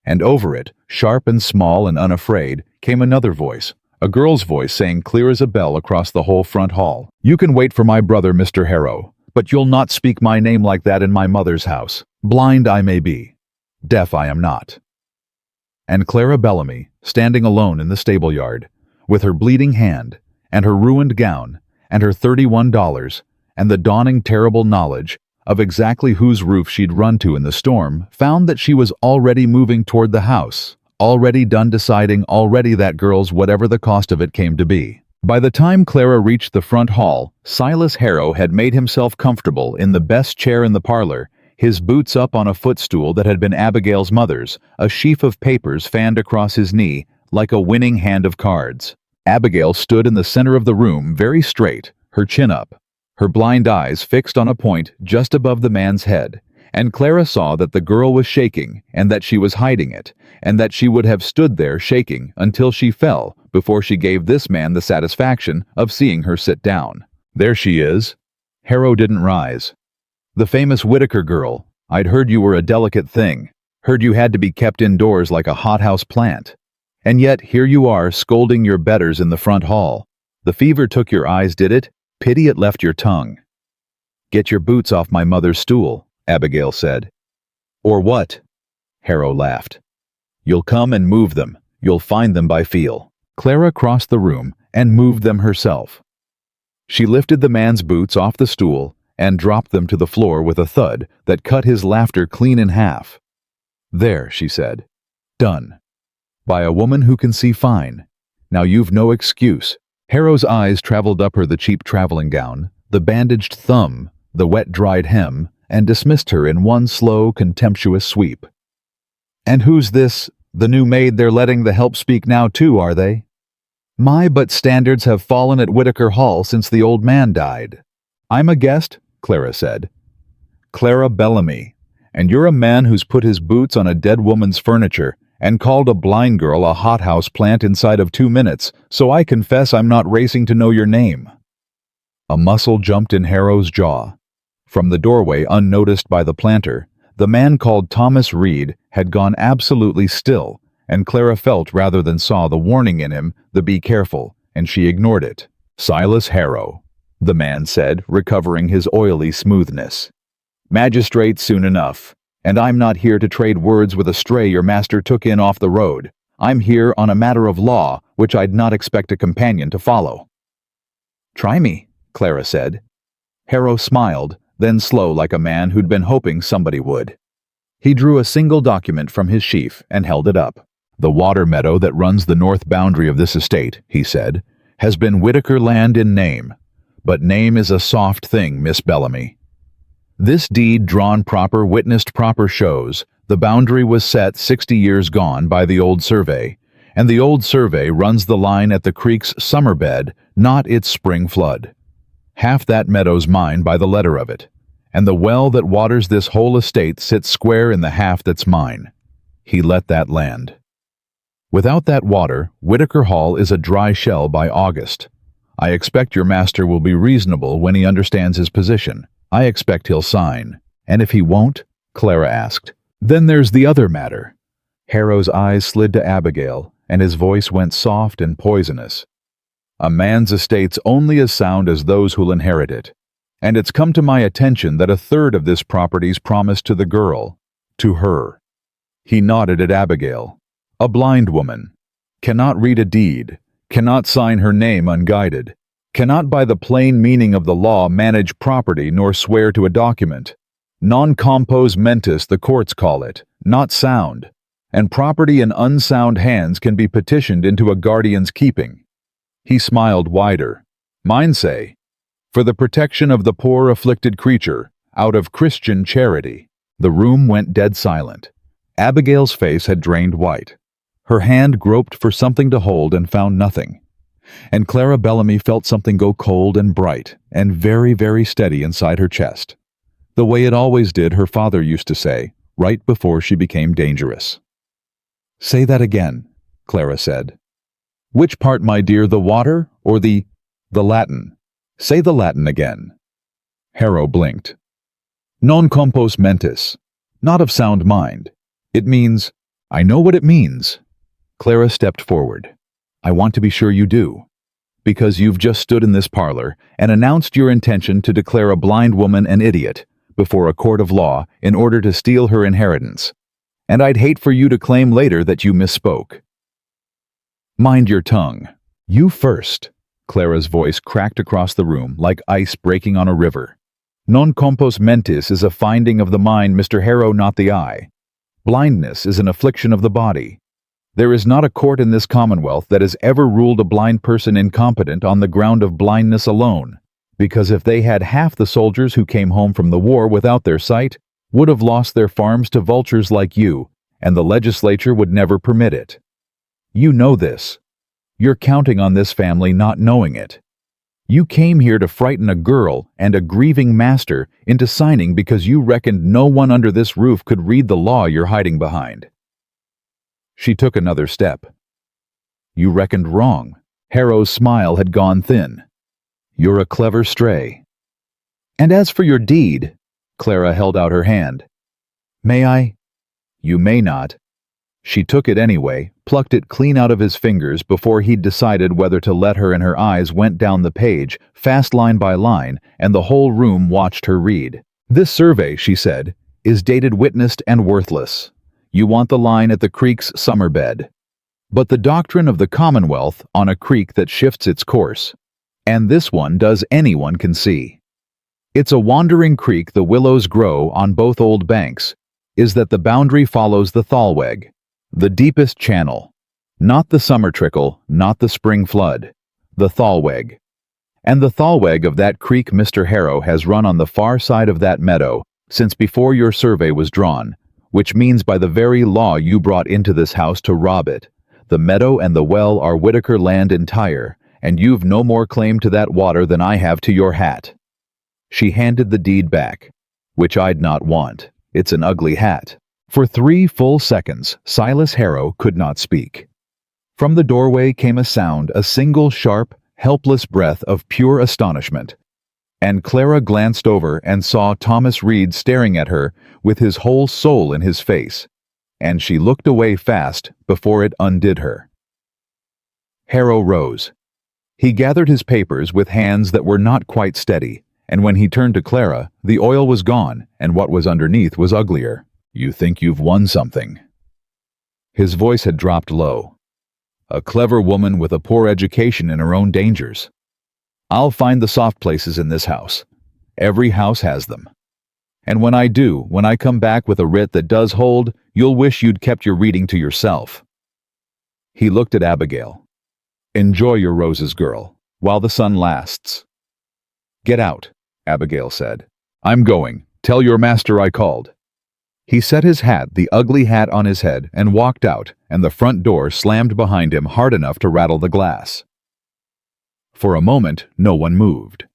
A: And over it, sharp and small and unafraid, came another voice, a girl's voice saying clear as a bell across the whole front hall, You can wait for my brother, Mr. Harrow, but you'll not speak my name like that in my mother's house. Blind I may be. Deaf I am not. And Clara Bellamy, standing alone in the stable yard, with her bleeding hand, and her ruined gown, and her $31, and the dawning terrible knowledge of exactly whose roof she'd run to in the storm, found that she was already moving toward the house, already done deciding, already that girl's whatever the cost of it came to be. By the time Clara reached the front hall, Silas Harrow had made himself comfortable in the best chair in the parlor, his boots up on a footstool that had been Abigail's mother's, a sheaf of papers fanned across his knee like a winning hand of cards. Abigail stood in the center of the room, very straight, her chin up, her blind eyes fixed on a point just above the man's head, and Clara saw that the girl was shaking and that she was hiding it, and that she would have stood there shaking until she fell before she gave this man the satisfaction of seeing her sit down. There she is. Harrow didn't rise. The famous Whitaker girl. I'd heard you were a delicate thing, heard you had to be kept indoors like a hothouse plant. And yet, here you are, scolding your betters in the front hall. The fever took your eyes, did it? Pity it left your tongue. Get your boots off my mother's stool, Abigail said. Or what? Harrow laughed. You'll come and move them. You'll find them by feel. Clara crossed the room and moved them herself. She lifted the man's boots off the stool and dropped them to the floor with a thud that cut his laughter clean in half. There, she said. Done. By a woman who can see fine. Now you've no excuse. Harrow's eyes traveled up her the cheap traveling gown, the bandaged thumb, the wet-dried hem, and dismissed her in one slow, contemptuous sweep. And who's this, the new maid they're letting the help speak now too, are they? My, but standards have fallen at Whitaker Hall since the old man died. I'm a guest, Clara said. Clara Bellamy, and you're a man who's put his boots on a dead woman's furniture and called a blind girl a hothouse plant inside of 2 minutes, so I confess I'm not racing to know your name. A muscle jumped in Harrow's jaw. From the doorway, unnoticed by the planter, the man called Thomas Reed had gone absolutely still, and Clara felt rather than saw the warning in him, the be careful, and she ignored it. Silas Harrow, the man said, recovering his oily smoothness. Magistrate soon enough. And I'm not here to trade words with a stray your master took in off the road. I'm here on a matter of law, which I'd not expect a companion to follow. Try me, Clara said. Harrow smiled, then slow like a man who'd been hoping somebody would. He drew a single document from his sheaf and held it up. The water meadow that runs the north boundary of this estate, he said, has been Whitaker land in name. But name is a soft thing, Miss Bellamy. This deed drawn proper, witnessed proper shows the boundary was set 60 years gone by the old survey, and the old survey runs the line at the creek's summer bed, not its spring flood. Half that meadow's mine by the letter of it, and the well that waters this whole estate sits square in the half that's mine. He let that land. Without that water, Whitaker Hall is a dry shell by August. I expect your master will be reasonable when he understands his position. I expect he'll sign. And if he won't? Clara asked. Then there's the other matter. Harrow's eyes slid to Abigail, and his voice went soft and poisonous. A man's estate's only as sound as those who'll inherit it. And it's come to my attention that a third of this property's promised to the girl. To her. He nodded at Abigail. A blind woman. Cannot read a deed. Cannot sign her name unguided. Cannot by the plain meaning of the law manage property nor swear to a document. Non compos mentis the courts call it, not sound. And property in unsound hands can be petitioned into a guardian's keeping. He smiled wider. Mine say, for the protection of the poor afflicted creature, out of Christian charity. The room went dead silent. Abigail's face had drained white. Her hand groped for something to hold and found nothing. And Clara Bellamy felt something go cold and bright and very, very steady inside her chest. The way it always did, her father used to say, right before she became dangerous. Say that again, Clara said. Which part, my dear, the water or the Latin? Say the Latin again. Harrow blinked. Non compos mentis, not of sound mind. It means, I know what it means. Clara stepped forward. I want to be sure you do. Because you've just stood in this parlor and announced your intention to declare a blind woman an idiot before a court of law in order to steal her inheritance. And I'd hate for you to claim later that you misspoke. Mind your tongue. You first. Clara's voice cracked across the room like ice breaking on a river. Non compos mentis is a finding of the mind, Mr. Harrow, not the eye. Blindness is an affliction of the body. There is not a court in this Commonwealth that has ever ruled a blind person incompetent on the ground of blindness alone, because if they had half the soldiers who came home from the war without their sight, would have lost their farms to vultures like you, and the legislature would never permit it. You know this. You're counting on this family not knowing it. You came here to frighten a girl and a grieving master into signing because you reckoned no one under this roof could read the law you're hiding behind. She took another step. You reckoned wrong. Harrow's smile had gone thin. You're a clever stray. And as for your deed, Clara held out her hand. May I? You may not. She took it anyway, plucked it clean out of his fingers before he'd decided whether to let her, and her eyes went down the page, fast line by line, and the whole room watched her read. This survey, she said, is dated witnessed and worthless. You want the line at the creek's summer bed. But the doctrine of the Commonwealth on a creek that shifts its course. And this one does, anyone can see. It's a wandering creek, the willows grow on both old banks, is that the boundary follows the Thalweg, the deepest channel. Not the summer trickle, not the spring flood. The Thalweg. And the Thalweg of that creek, Mr. Harrow, has run on the far side of that meadow since before your survey was drawn, which means by the very law you brought into this house to rob it. The meadow and the well are Whitaker land entire, and you've no more claim to that water than I have to your hat. She handed the deed back, which I'd not want. It's an ugly hat. For 3 full seconds, Silas Harrow could not speak. From the doorway came a sound, a single sharp, helpless breath of pure astonishment. And Clara glanced over and saw Thomas Reed staring at her with his whole soul in his face, and she looked away fast before it undid her. Harrow rose. He gathered his papers with hands that were not quite steady, and when he turned to Clara, the oil was gone, and what was underneath was uglier. You think you've won something. His voice had dropped low. A clever woman with a poor education in her own dangers. I'll find the soft places in this house. Every house has them. And when I do, when I come back with a writ that does hold, you'll wish you'd kept your reading to yourself. He looked at Abigail. Enjoy your roses, girl, while the sun lasts. Get out, Abigail said. I'm going. Tell your master I called. He set his hat, the ugly hat, on his head and walked out, and the front door slammed behind him hard enough to rattle the glass. For a moment, no one moved.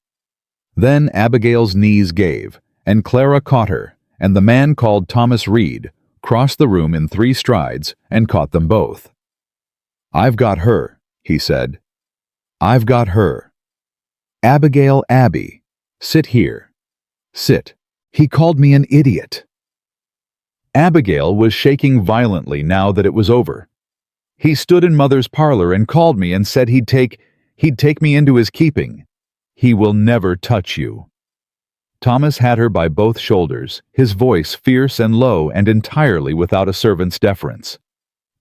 A: Then Abigail's knees gave, and Clara caught her, and the man called Thomas Reed crossed the room in 3 strides and caught them both. I've got her, he said. I've got her. Abigail Abby, sit here. Sit. He called me an idiot." Abigail was shaking violently now that it was over. "He stood in Mother's parlor and called me and said he'd take me into his keeping. He will never touch you." Thomas had her by both shoulders, his voice fierce and low and entirely without a servant's deference.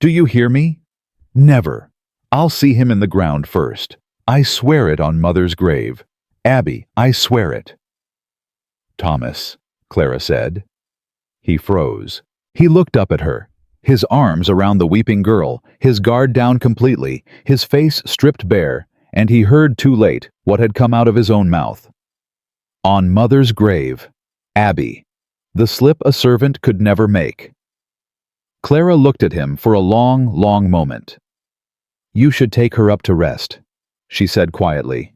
A: "Do you hear me? Never. I'll see him in the ground first. I swear it on Mother's grave. Abby, I swear it." "Thomas," Clara said. He froze. He looked up at her, his arms around the weeping girl, his guard down completely, his face stripped bare, and he heard too late what had come out of his own mouth. "On Mother's grave. Abby." The slip a servant could never make. Clara looked at him for a long, long moment. "You should take her up to rest," she said quietly.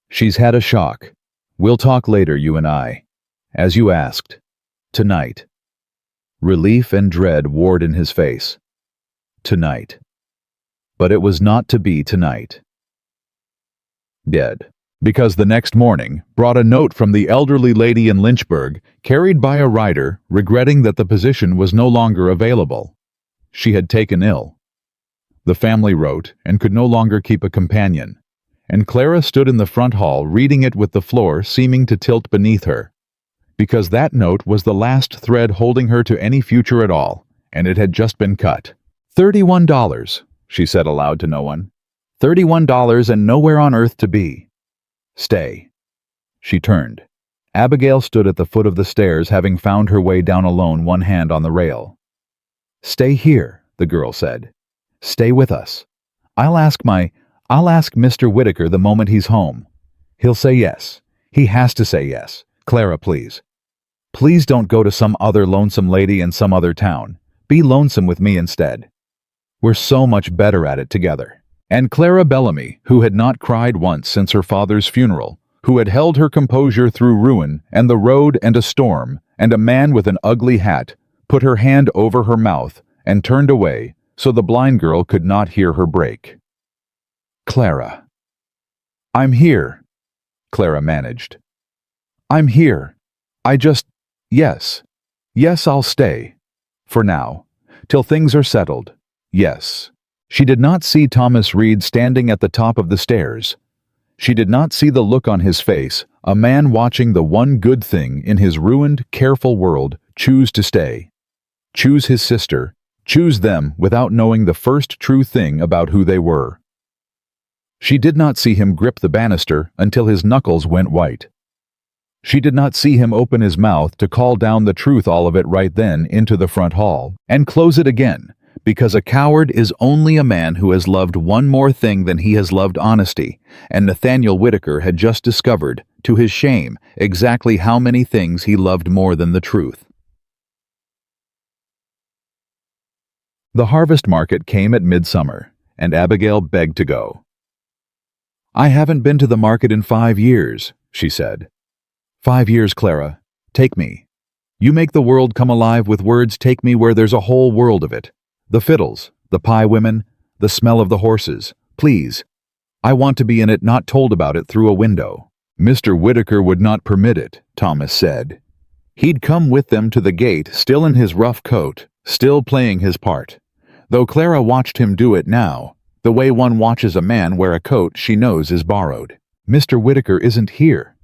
A: "She's had a shock. We'll talk later, you and I. As you asked. Tonight." Relief and dread warred in his face. Tonight. But it was not to be tonight. Dead. Because the next morning brought a note from the elderly lady in Lynchburg, carried by a rider, regretting that the position was no longer available. She had taken ill. The family wrote and could no longer keep a companion, and Clara stood in the front hall reading it with the floor seeming to tilt beneath her. Because that note was the last thread holding her to any future at all, and it had just been cut. $31, she said aloud to no one. $31 and nowhere on earth to be. Stay. She turned. Abigail stood at the foot of the stairs, having found her way down alone, one hand on the rail. "Stay here," the girl said. "Stay with us. I'll ask Mr. Whitaker the moment he's home. He'll say yes. He has to say yes. Clara, please. Please don't go to some other lonesome lady in some other town. Be lonesome with me instead. We're so much better at it together." And Clara Bellamy, who had not cried once since her father's funeral, who had held her composure through ruin and the road and a storm and a man with an ugly hat, put her hand over her mouth and turned away so the blind girl could not hear her break. "Clara." "I'm here," Clara managed. "I'm here. Yes, I'll stay. For now. Till things are settled. Yes." She did not see Thomas Reed standing at the top of the stairs. She did not see the look on his face, a man watching the one good thing in his ruined, careful world choose to stay. Choose his sister, choose them without knowing the first true thing about who they were. She did not see him grip the banister until his knuckles went white. She did not see him open his mouth to call down the truth, all of it right then, into the front hall, and close it again, because a coward is only a man who has loved one more thing than he has loved honesty, and Nathaniel Whitaker had just discovered, to his shame, exactly how many things he loved more than the truth. The harvest market came at midsummer, and Abigail begged to go. "I haven't been to the market in 5 years, she said. 5 years, Clara. Take me. You make the world come alive with words. Take me where there's a whole world of it. The fiddles, the pie women, the smell of the horses. Please. I want to be in it, not told about it through a window." Mr. Whitaker would not permit it, Thomas said. He'd come with them to the gate, still in his rough coat, still playing his part. Though Clara watched him do it now, the way one watches a man wear a coat she knows is borrowed. "Mr. Whitaker isn't here,"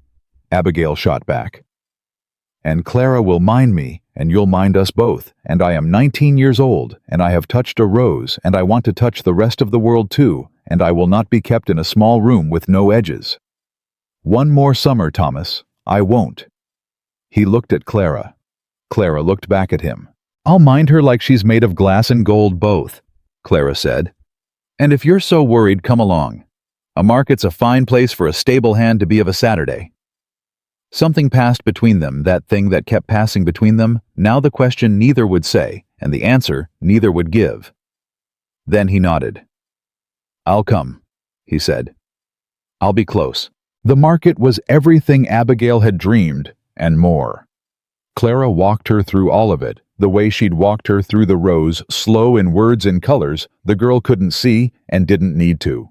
A: Abigail shot back. "And Clara will mind me, and you'll mind us both, and I am 19 years old, and I have touched a rose, and I want to touch the rest of the world too, and I will not be kept in a small room with no edges. One more summer, Thomas, I won't." He looked at Clara. Clara looked back at him. "I'll mind her like she's made of glass and gold both," Clara said. "And if you're so worried, come along. A market's a fine place for a stable hand to be of a Saturday." Something passed between them, that thing that kept passing between them, now the question neither would say, and the answer neither would give. Then he nodded. "I'll come," he said. "I'll be close." The market was everything Abigail had dreamed, and more. Clara walked her through all of it, the way she'd walked her through the rows, slow in words and colors the girl couldn't see and didn't need to.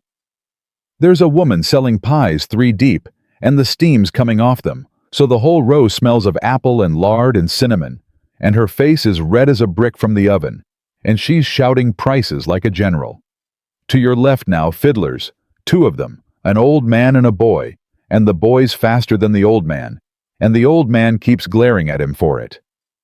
A: "There's a woman selling pies 3 deep, and the steam's coming off them. so the whole row smells of apple and lard and cinnamon, and her face is red as a brick from the oven, and she's shouting prices like a general. To your left now, fiddlers, 2 of them, an old man and a boy, and the boy's faster than the old man, and the old man keeps glaring at him for it.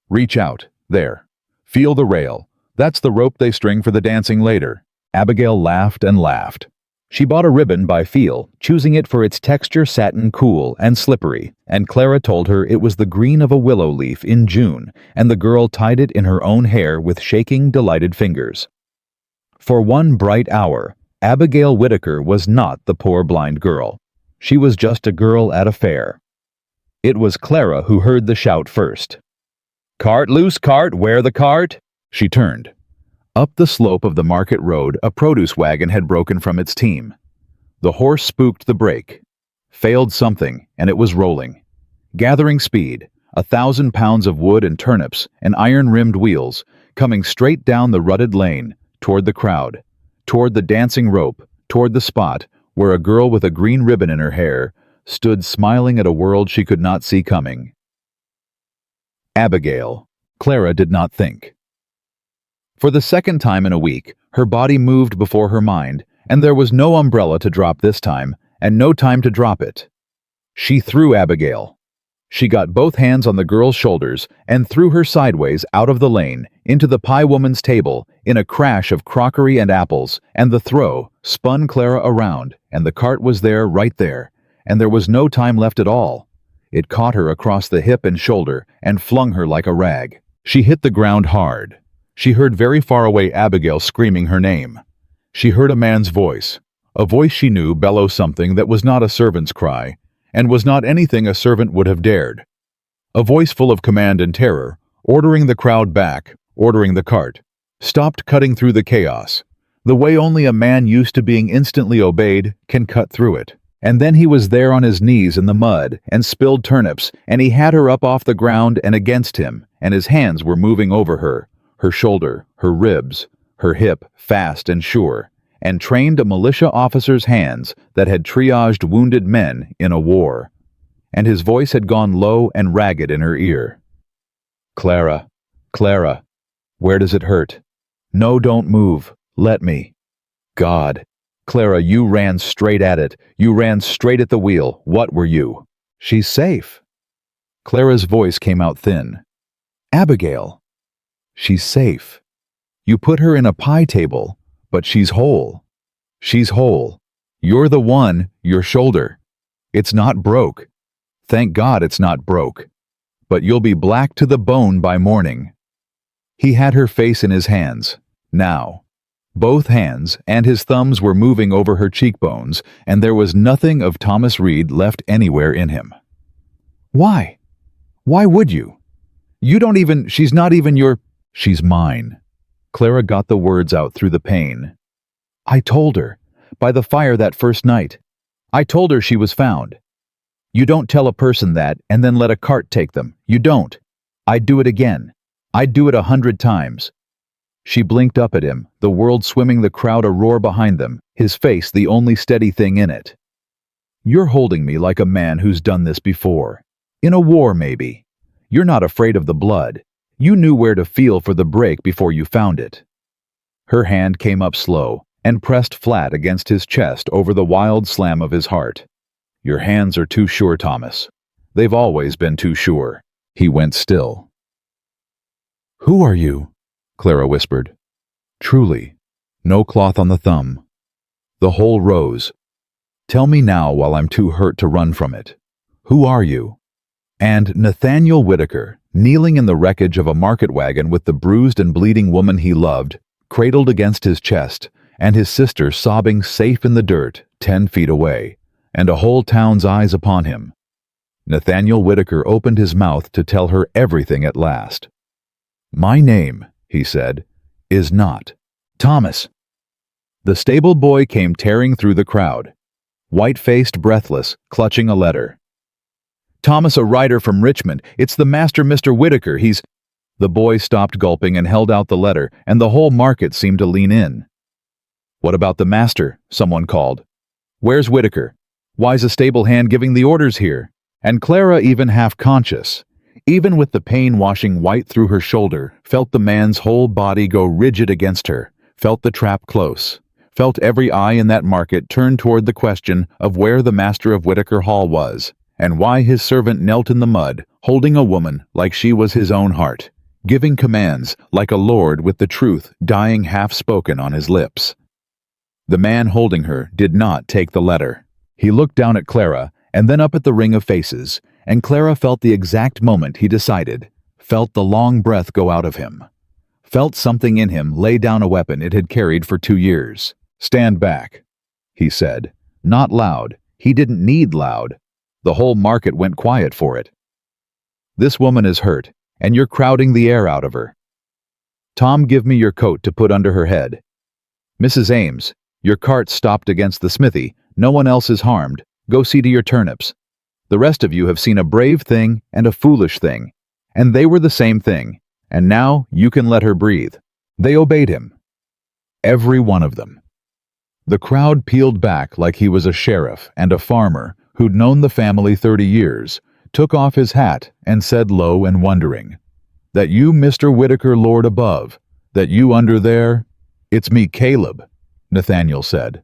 A: Reach out, there. Feel the rail. That's the rope they string for the dancing later. Abigail laughed and laughed. She bought a ribbon by feel, choosing it for its texture satin cool and slippery, and Clara told her it was the green of a willow leaf in June, and the girl tied it in her own hair with shaking, delighted fingers. For one bright hour, Abigail Whitaker was not the poor blind girl. She was just a girl at a fair. It was Clara who heard the shout first. "Cart loose, cart, where the cart?" She turned. Up the slope of the market road, a produce wagon had broken from its team. The horse spooked the brake, failed something, and it was rolling. Gathering speed, 1,000 pounds of wood and turnips and iron-rimmed wheels, coming straight down the rutted lane, toward the crowd, toward the dancing rope, toward the spot where a girl with a green ribbon in her hair stood smiling at a world she could not see coming. Abigail. Clara did not think. For the second time in a week, her body moved before her mind, and there was no umbrella to drop this time, and no time to drop it. She threw Abigail. She got both hands on the girl's shoulders and threw her sideways out of the lane into the pie woman's table in a crash of crockery and apples, and the throw spun Clara around, and the cart was there, right there, and there was no time left at all. It caught her across the hip and shoulder and flung her like a rag. She hit the ground hard. She heard very far away Abigail screaming her name. She heard a man's voice, a voice she knew bellow something that was not a servant's cry, and was not anything a servant would have dared. A voice full of command and terror, ordering the crowd back, ordering the cart, stopped cutting through the chaos, the way only a man used to being instantly obeyed can cut through it. And then he was there on his knees in the mud and spilled turnips, and he had her up off the ground and against him, and his hands were moving over her shoulder, her ribs, her hip, fast and sure, and trained a militia officer's hands that had triaged wounded men in a war. And his voice had gone low and ragged in her ear. "Clara, Clara, where does it hurt? No, don't move. Let me. God. Clara, you ran straight at it. You ran straight at the wheel. What were you?" "She's safe." Clara's voice came out thin. "Abigail. She's safe. You put her in a pie table, but she's whole. She's whole. You're the one, your shoulder. It's not broke. Thank God it's not broke. But you'll be black to the bone by morning." He had her face in his hands, now. Both hands and his thumbs were moving over her cheekbones, and there was nothing of Thomas Reed left anywhere in him. "Why? Why would you? You don't even, she's not even your..." "She's mine." Clara got the words out through the pain. "I told her, by the fire that first night. I told her she was found. You don't tell a person that and then let a cart take them. You don't. I'd do it again. I'd do it 100 times. She blinked up at him, the world swimming, the crowd a roar behind them, his face the only steady thing in it. "You're holding me like a man who's done this before. In a war, maybe. You're not afraid of the blood. You knew where to feel for the break before you found it." Her hand came up slow and pressed flat against his chest over the wild slam of his heart. "Your hands are too sure, Thomas. They've always been too sure." He went still. "Who are you?" Clara whispered. Truly, no cloth on the thumb. The whole rose. "Tell me now while I'm too hurt to run from it. Who are you?" And Nathaniel Whitaker, kneeling in the wreckage of a market wagon with the bruised and bleeding woman he loved, cradled against his chest, and his sister sobbing safe in the dirt 10 feet away, and a whole town's eyes upon him. Nathaniel Whitaker opened his mouth to tell her everything at last. "My name," he said, "is not Thomas." The stable boy came tearing through the crowd, white-faced, breathless, clutching a letter. "Thomas, a writer from Richmond. It's the master, Mr. Whitaker. He's..." The boy stopped gulping and held out the letter, and the whole market seemed to lean in. "What about the master?" someone called. "Where's Whitaker? Why's a stable hand giving the orders here?" And Clara, even half-conscious, even with the pain washing white through her shoulder, felt the man's whole body go rigid against her, felt the trap close, felt every eye in that market turn toward the question of where the master of Whitaker Hall was, and why his servant knelt in the mud, holding a woman like she was his own heart, giving commands like a lord with the truth dying half-spoken on his lips. The man holding her did not take the letter. He looked down at Clara and then up at the ring of faces, and Clara felt the exact moment he decided, felt the long breath go out of him, felt something in him lay down a weapon it had carried for 2 years. "Stand back," he said. Not loud. He didn't need loud. The whole market went quiet for it. "This woman is hurt, and you're crowding the air out of her. Tom, give me your coat to put under her head. Mrs. Ames, your cart stopped against the smithy. No one else is harmed. Go see to your turnips. The rest of you have seen a brave thing and a foolish thing, and they were the same thing, and now you can let her breathe." They obeyed him. Every one of them. The crowd peeled back like he was a sheriff and a farmer who'd known the family 30 years, took off his hat and said low and wondering, "That you, Mr. Whitaker, Lord above, that you under there?" "It's me, Caleb," Nathaniel said.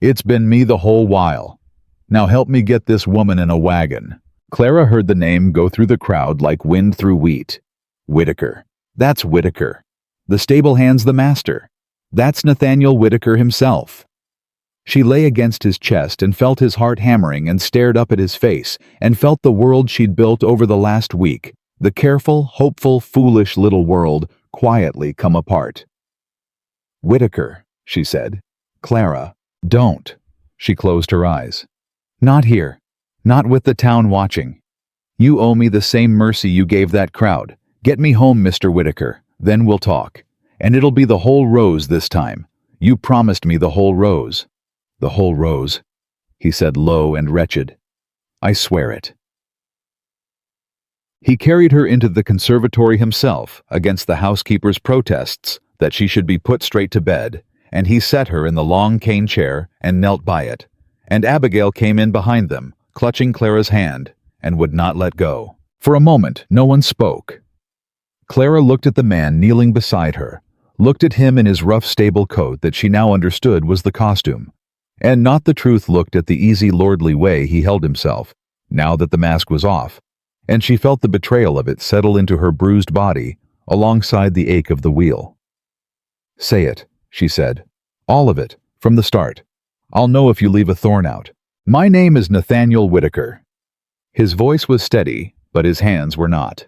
A: "It's been me the whole while. Now help me get this woman in a wagon." Clara heard the name go through the crowd like wind through wheat. Whitaker. That's Whitaker. The stable hand's the master. That's Nathaniel Whitaker himself. She lay against his chest and felt his heart hammering and stared up at his face and felt the world she'd built over the last week, the careful, hopeful, foolish little world, quietly come apart. "Whitaker," she said. "Clara, don't." She closed her eyes. "Not here. Not with the town watching. You owe me the same mercy you gave that crowd. Get me home, Mr. Whitaker. Then we'll talk. And it'll be the whole rose this time. You promised me the whole rose." "The whole rose," he said low and wretched. "I swear it." He carried her into the conservatory himself against the housekeeper's protests that she should be put straight to bed, and he set her in the long cane chair and knelt by it, and Abigail came in behind them, clutching Clara's hand, and would not let go. For a moment, no one spoke. Clara looked at the man kneeling beside her, looked at him in his rough stable coat that she now understood was the costume, and not the truth looked at the easy lordly way he held himself, now that the mask was off, and she felt the betrayal of it settle into her bruised body alongside the ache of the wheel. "Say it," she said. "All of it, from the start. I'll know if you leave a thorn out. My name is Nathaniel Whitaker." His voice was steady, but his hands were not.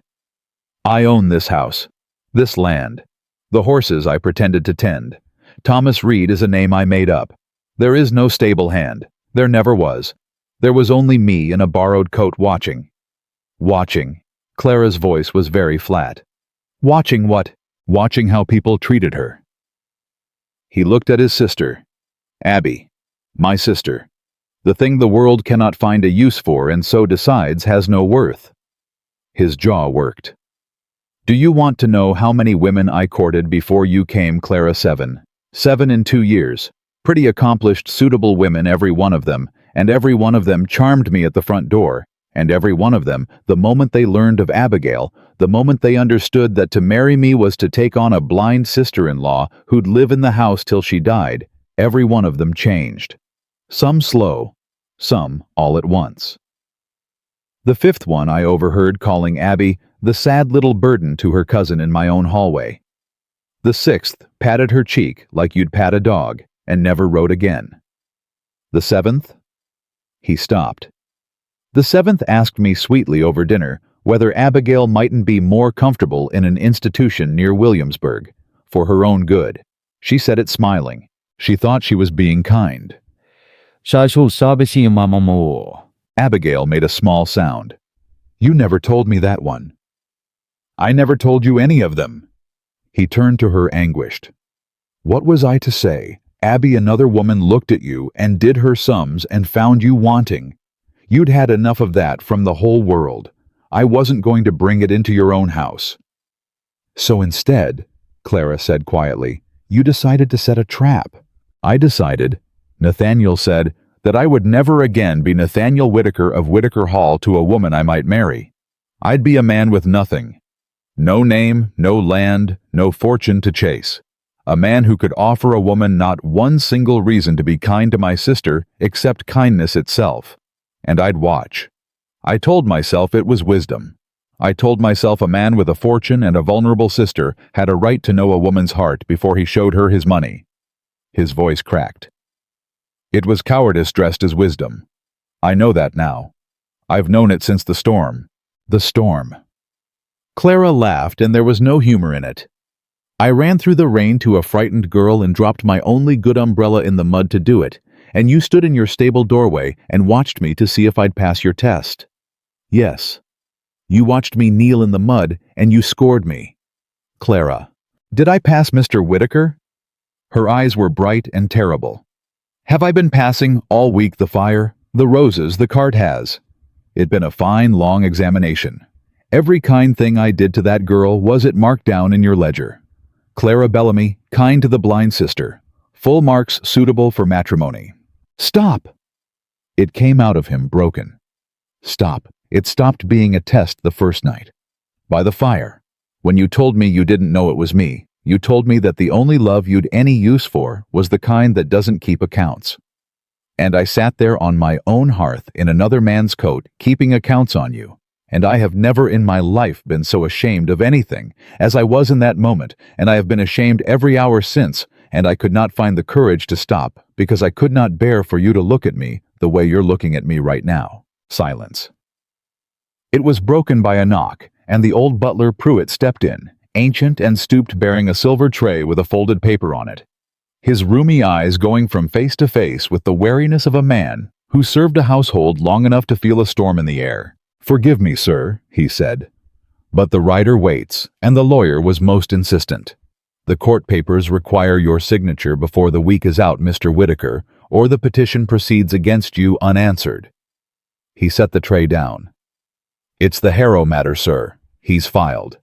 A: "I own this house, this land. The horses I pretended to tend. Thomas Reed is a name I made up. There is no stable hand. There never was. There was only me in a borrowed coat watching." Watching. Clara's voice was very flat. "Watching what?" "Watching how people treated her." He looked at his sister. "Abby. My sister. The thing the world cannot find a use for and so decides has no worth." His jaw worked. "Do you want to know how many women I courted before you came, Clara? 7. 7 in 2 years. Pretty accomplished, suitable women, every one of them, and every one of them charmed me at the front door, and every one of them, the moment they learned of Abigail, the moment they understood that to marry me was to take on a blind sister-in-law who'd live in the house till she died, every one of them changed. Some slow, some all at once. The 5th one I overheard calling Abby the sad little burden to her cousin in my own hallway. The 6th patted her cheek like you'd pat a dog, and never wrote again. The 7th? He stopped. The 7th asked me sweetly over dinner whether Abigail mightn't be more comfortable in an institution near Williamsburg, for her own good. She said it smiling. She thought she was being kind. Abigail made a small sound. You never told me that one. I never told you any of them. He turned to her anguished. What was I to say? Abby, another woman looked at you and did her sums and found you wanting. You'd had enough of that from the whole world. I wasn't going to bring it into your own house. So instead, Clara said quietly, you decided to set a trap. I decided, Nathaniel said, that I would never again be Nathaniel Whitaker of Whitaker Hall to a woman I might marry. I'd be a man with nothing. No name, no land, no fortune to chase. A man who could offer a woman not one single reason to be kind to my sister except kindness itself. And I'd watch. I told myself it was wisdom. I told myself a man with a fortune and a vulnerable sister had a right to know a woman's heart before he showed her his money. His voice cracked. It was cowardice dressed as wisdom. I know that now. I've known it since the storm. The storm. Clara laughed, and there was no humor in it. I ran through the rain to a frightened girl and dropped my only good umbrella in the mud to do it, and you stood in your stable doorway and watched me to see if I'd pass your test. Yes. You watched me kneel in the mud, and you scored me. Clara. Did I pass Mr. Whitaker? Her eyes were bright and terrible. Have I been passing all week the fire, the roses the cart has? It'd been a fine, long examination. Every kind thing I did to that girl was it marked down in your ledger. Clara Bellamy, kind to the blind sister. Full marks suitable for matrimony. Stop! It came out of him broken. Stop. It stopped being a test the first night. By the fire. When you told me you didn't know it was me, you told me that the only love you'd any use for was the kind that doesn't keep accounts. And I sat there on my own hearth in another man's coat, keeping accounts on you. And I have never in my life been so ashamed of anything as I was in that moment, and I have been ashamed every hour since, and I could not find the courage to stop because I could not bear for you to look at me the way you're looking at me right now. Silence. It was broken by a knock, and the old butler Pruitt stepped in, ancient and stooped, bearing a silver tray with a folded paper on it. His rheumy eyes going from face to face with the wariness of a man who served a household long enough to feel a storm in the air. "Forgive me, sir," he said. "But the writer waits, and the lawyer was most insistent. The court papers require your signature before the week is out, Mr. Whitaker, or the petition proceeds against you unanswered." He set the tray down. "It's the Harrow matter, sir. He's filed."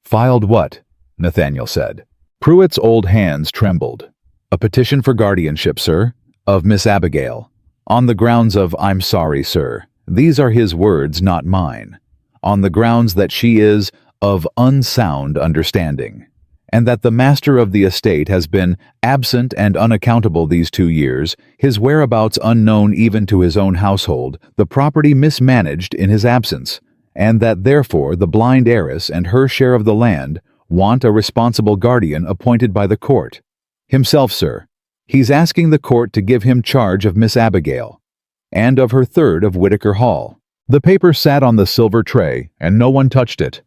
A: "Filed what?" Nathaniel said. Pruitt's old hands trembled. "A petition for guardianship, sir, of Miss Abigail. On the grounds of, I'm sorry, sir. These are his words, not mine. On the grounds that she is of unsound understanding, and that the master of the estate has been absent and unaccountable these 2 years, his whereabouts unknown even to his own household, the property mismanaged in his absence, and that therefore the blind heiress and her share of the land want a responsible guardian appointed by the court. Himself, sir. He's asking the court to give him charge of Miss Abigail, and of her third of Whitaker Hall." The paper sat on the silver tray, and no one touched it.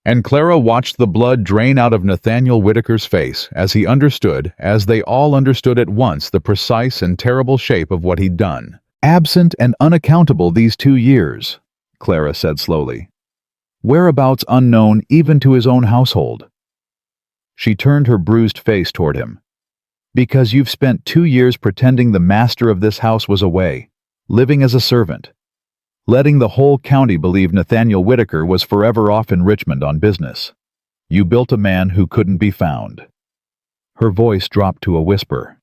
A: And Clara watched the blood drain out of Nathaniel Whitaker's face as he understood, as they all understood at once, the precise and terrible shape of what he'd done. "Absent and unaccountable these 2 years," Clara said slowly. "Whereabouts unknown even to his own household." She turned her bruised face toward him. "Because you've spent 2 years pretending the master of this house was away, living as a servant, letting the whole county believe Nathaniel Whitaker was forever off in Richmond on business. You built a man who couldn't be found." Her voice dropped to a whisper.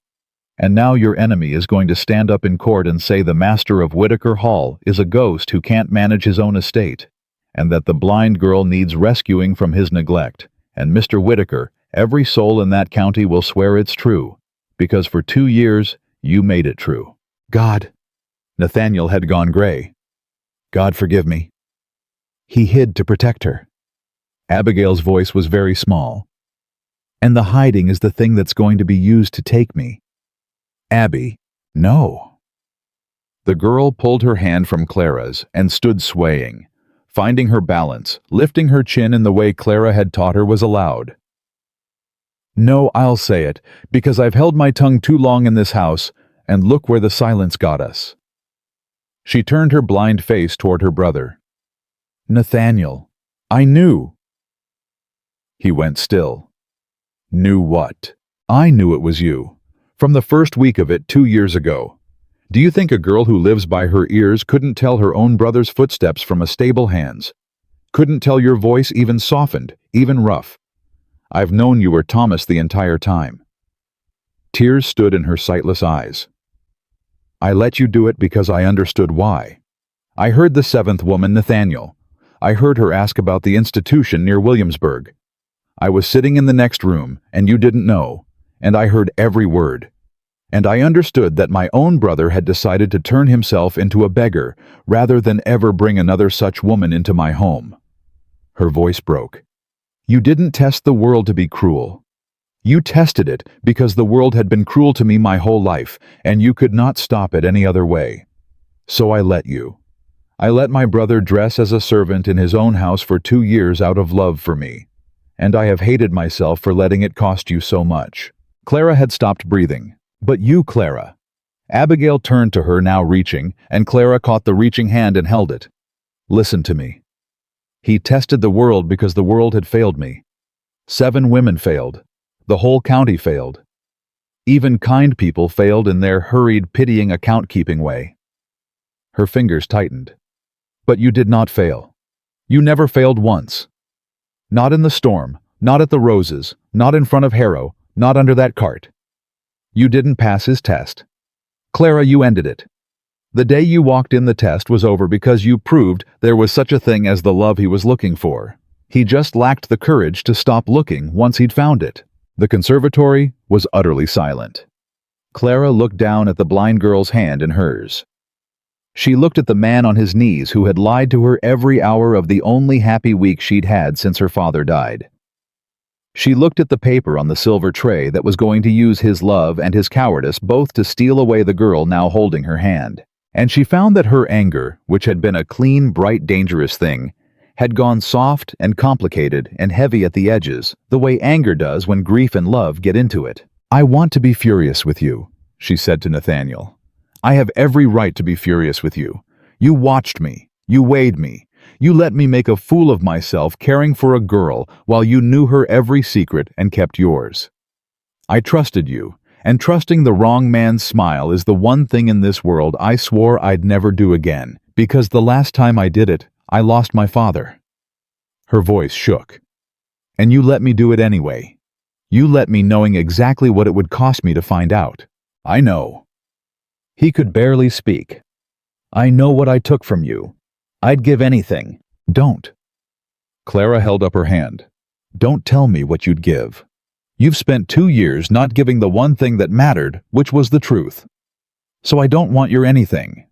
A: "And now your enemy is going to stand up in court and say the master of Whitaker Hall is a ghost who can't manage his own estate, and that the blind girl needs rescuing from his neglect, and Mr. Whitaker, every soul in that county will swear it's true, because for 2 years you made it true." "God!" Nathaniel had gone gray. "God forgive me." He hid to protect her. Abigail's voice was very small. "And the hiding is the thing that's going to be used to take me." "Abby, no." The girl pulled her hand from Clara's and stood swaying, finding her balance, lifting her chin in the way Clara had taught her was allowed. "No, I'll say it, because I've held my tongue too long in this house, and look where the silence got us." She turned her blind face toward her brother. "Nathaniel, I knew." He went still. "Knew what?" "I knew it was you. From the first week of it 2 years ago. Do you think a girl who lives by her ears couldn't tell her own brother's footsteps from a stable hands? Couldn't tell your voice even softened, even rough? I've known you were Thomas the entire time." Tears stood in her sightless eyes. I let you do it because I understood why. I heard the seventh woman, Nathaniel. I heard her ask about the institution near Williamsburg. I was sitting in the next room, and you didn't know, and I heard every word. And I understood that my own brother had decided to turn himself into a beggar rather than ever bring another such woman into my home. Her voice broke. You didn't test the world to be cruel. You tested it because the world had been cruel to me my whole life, and you could not stop it any other way. So I let you. I let my brother dress as a servant in his own house for 2 years out of love for me. And I have hated myself for letting it cost you so much. Clara had stopped breathing. But you, Clara. Abigail turned to her, now reaching, and Clara caught the reaching hand and held it. Listen to me. He tested the world because the world had failed me. 7 women failed. The whole county failed. Even kind people failed in their hurried, pitying account-keeping way. Her fingers tightened. But you did not fail. You never failed once. Not in the storm, not at the roses, not in front of Harrow, not under that cart. You didn't pass his test. Clara, you ended it. The day you walked in, the test was over because you proved there was such a thing as the love he was looking for. He just lacked the courage to stop looking once he'd found it. The conservatory was utterly silent. Clara looked down at the blind girl's hand in hers. She looked at the man on his knees who had lied to her every hour of the only happy week she'd had since her father died. She looked at the paper on the silver tray that was going to use his love and his cowardice both to steal away the girl now holding her hand. And she found that her anger, which had been a clean, bright, dangerous thing, had gone soft and complicated and heavy at the edges, the way anger does when grief and love get into it. I want to be furious with you, she said to Nathaniel. I have every right to be furious with you. You watched me. You weighed me. You let me make a fool of myself caring for a girl while you knew her every secret and kept yours. I trusted you, and trusting the wrong man's smile is the one thing in this world I swore I'd never do again, because the last time I did it, I lost my father. Her voice shook. And you let me do it anyway. You let me knowing exactly what it would cost me to find out. I know. He could barely speak. I know what I took from you. I'd give anything. Don't. Clara held up her hand. Don't tell me what you'd give. You've spent 2 years not giving the one thing that mattered, which was the truth. So I don't want your anything.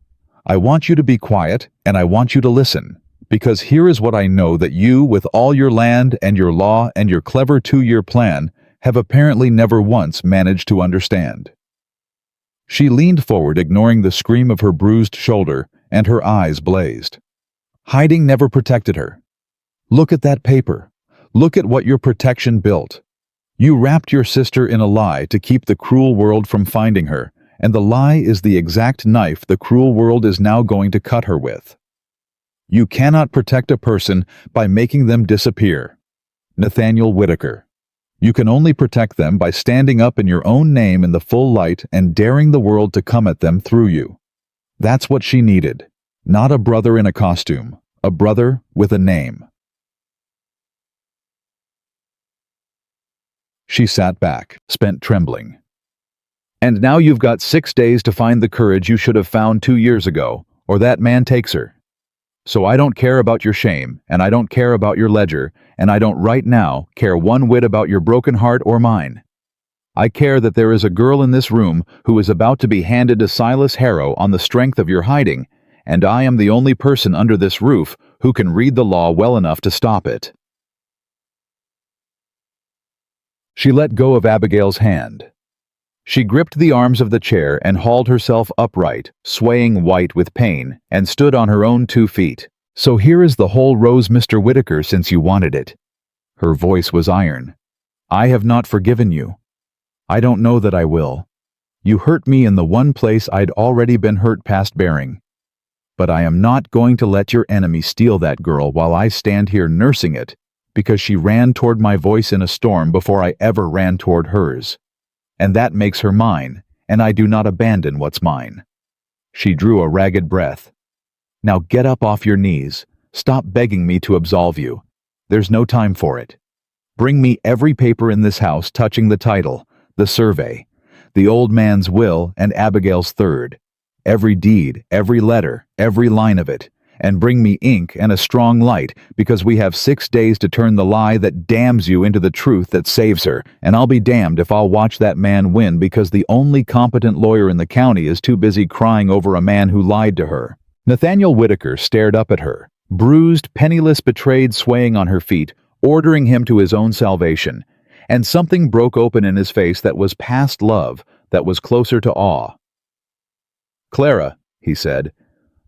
A: I want you to be quiet, and I want you to listen, because here is what I know that you, with all your land and your law and your clever 2-year plan, have apparently never once managed to understand. She leaned forward, ignoring the scream of her bruised shoulder, and her eyes blazed. Hiding never protected her. Look at that paper. Look at what your protection built. You wrapped your sister in a lie to keep the cruel world from finding her, and the lie is the exact knife the cruel world is now going to cut her with. You cannot protect a person by making them disappear. Nathaniel Whitaker. You can only protect them by standing up in your own name in the full light and daring the world to come at them through you. That's what she needed. Not a brother in a costume, a brother with a name. She sat back, spent trembling. And now you've got 6 days to find the courage you should have found 2 years ago, or that man takes her. So I don't care about your shame, and I don't care about your ledger, and I don't right now care one whit about your broken heart or mine. I care that there is a girl in this room who is about to be handed to Silas Harrow on the strength of your hiding, and I am the only person under this roof who can read the law well enough to stop it. She let go of Abigail's hand. She gripped the arms of the chair and hauled herself upright, swaying white with pain, and stood on her own 2 feet. So here is the whole rose, Mr. Whitaker, since you wanted it. Her voice was iron. I have not forgiven you. I don't know that I will. You hurt me in the one place I'd already been hurt past bearing. But I am not going to let your enemy steal that girl while I stand here nursing it, because she ran toward my voice in a storm before I ever ran toward hers. And that makes her mine, and I do not abandon what's mine. She drew a ragged breath. Now get up off your knees. Stop begging me to absolve you. There's no time for it. Bring me every paper in this house touching the title, the survey, the old man's will, and Abigail's third. every deed, every letter, every line of it, and bring me ink and a strong light, because we have 6 days to turn the lie that damns you into the truth that saves her, and I'll be damned if I'll watch that man win because the only competent lawyer in the county is too busy crying over a man who lied to her." Nathaniel Whitaker stared up at her, bruised, penniless, betrayed, swaying on her feet, ordering him to his own salvation, and something broke open in his face that was past love, that was closer to awe. "Clara," he said,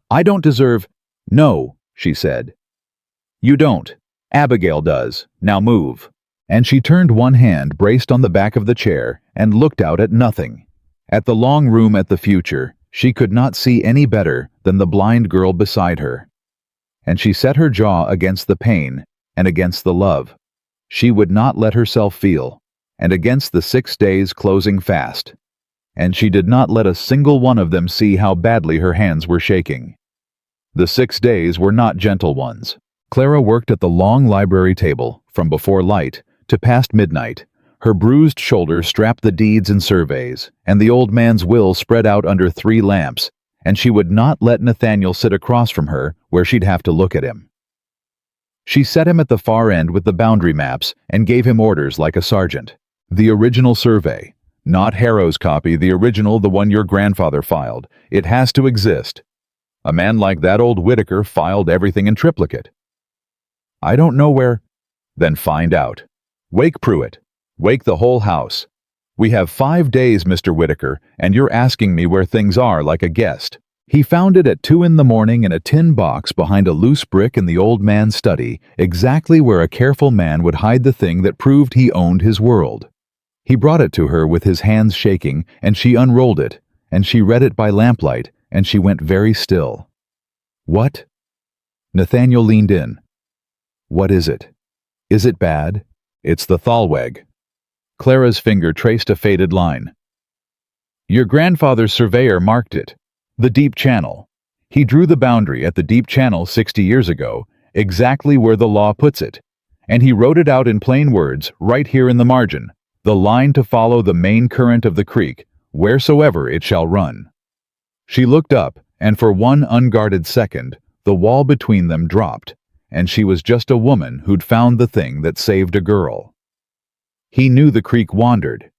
A: "I don't deserve—" "No," she said. "You don't. Abigail does. Now move." And she turned one hand braced on the back of the chair and looked out at nothing. At the long room, at the future, she could not see any better than the blind girl beside her. And she set her jaw against the pain and against the love she would not let herself feel, and against the 6 days closing fast. And she did not let a single one of them see how badly her hands were shaking. The 6 days were not gentle ones. Clara worked at the long library table from before light to past midnight. Her bruised shoulders strapped the deeds and surveys, and the old man's will spread out under 3 lamps, and she would not let Nathaniel sit across from her where she'd have to look at him. She set him at the far end with the boundary maps and gave him orders like a sergeant. The original survey, not Harrow's copy, the original, the one your grandfather filed. It has to exist. A man like that old Whitaker filed everything in triplicate. "I don't know where—" "Then find out. Wake Pruitt. Wake the whole house. We have 5 days, Mr. Whitaker, and you're asking me where things are like a guest." He found it at 2 in the morning in a tin box behind a loose brick in the old man's study, exactly where a careful man would hide the thing that proved he owned his world. He brought it to her with his hands shaking, and she unrolled it, and she read it by lamplight, and she went very still. "What?" Nathaniel leaned in. "What is it? Is it bad?" "It's the Thalweg." Clara's finger traced a faded line. "Your grandfather's surveyor marked it. The deep channel. He drew the boundary at the deep channel 60 years ago, exactly where the law puts it. And he wrote it out in plain words, right here in the margin. The line to follow the main current of the creek, wheresoever it shall run." She looked up, and for one unguarded second, the wall between them dropped, and she was just a woman who'd found the thing that saved a girl. He knew the creek wandered.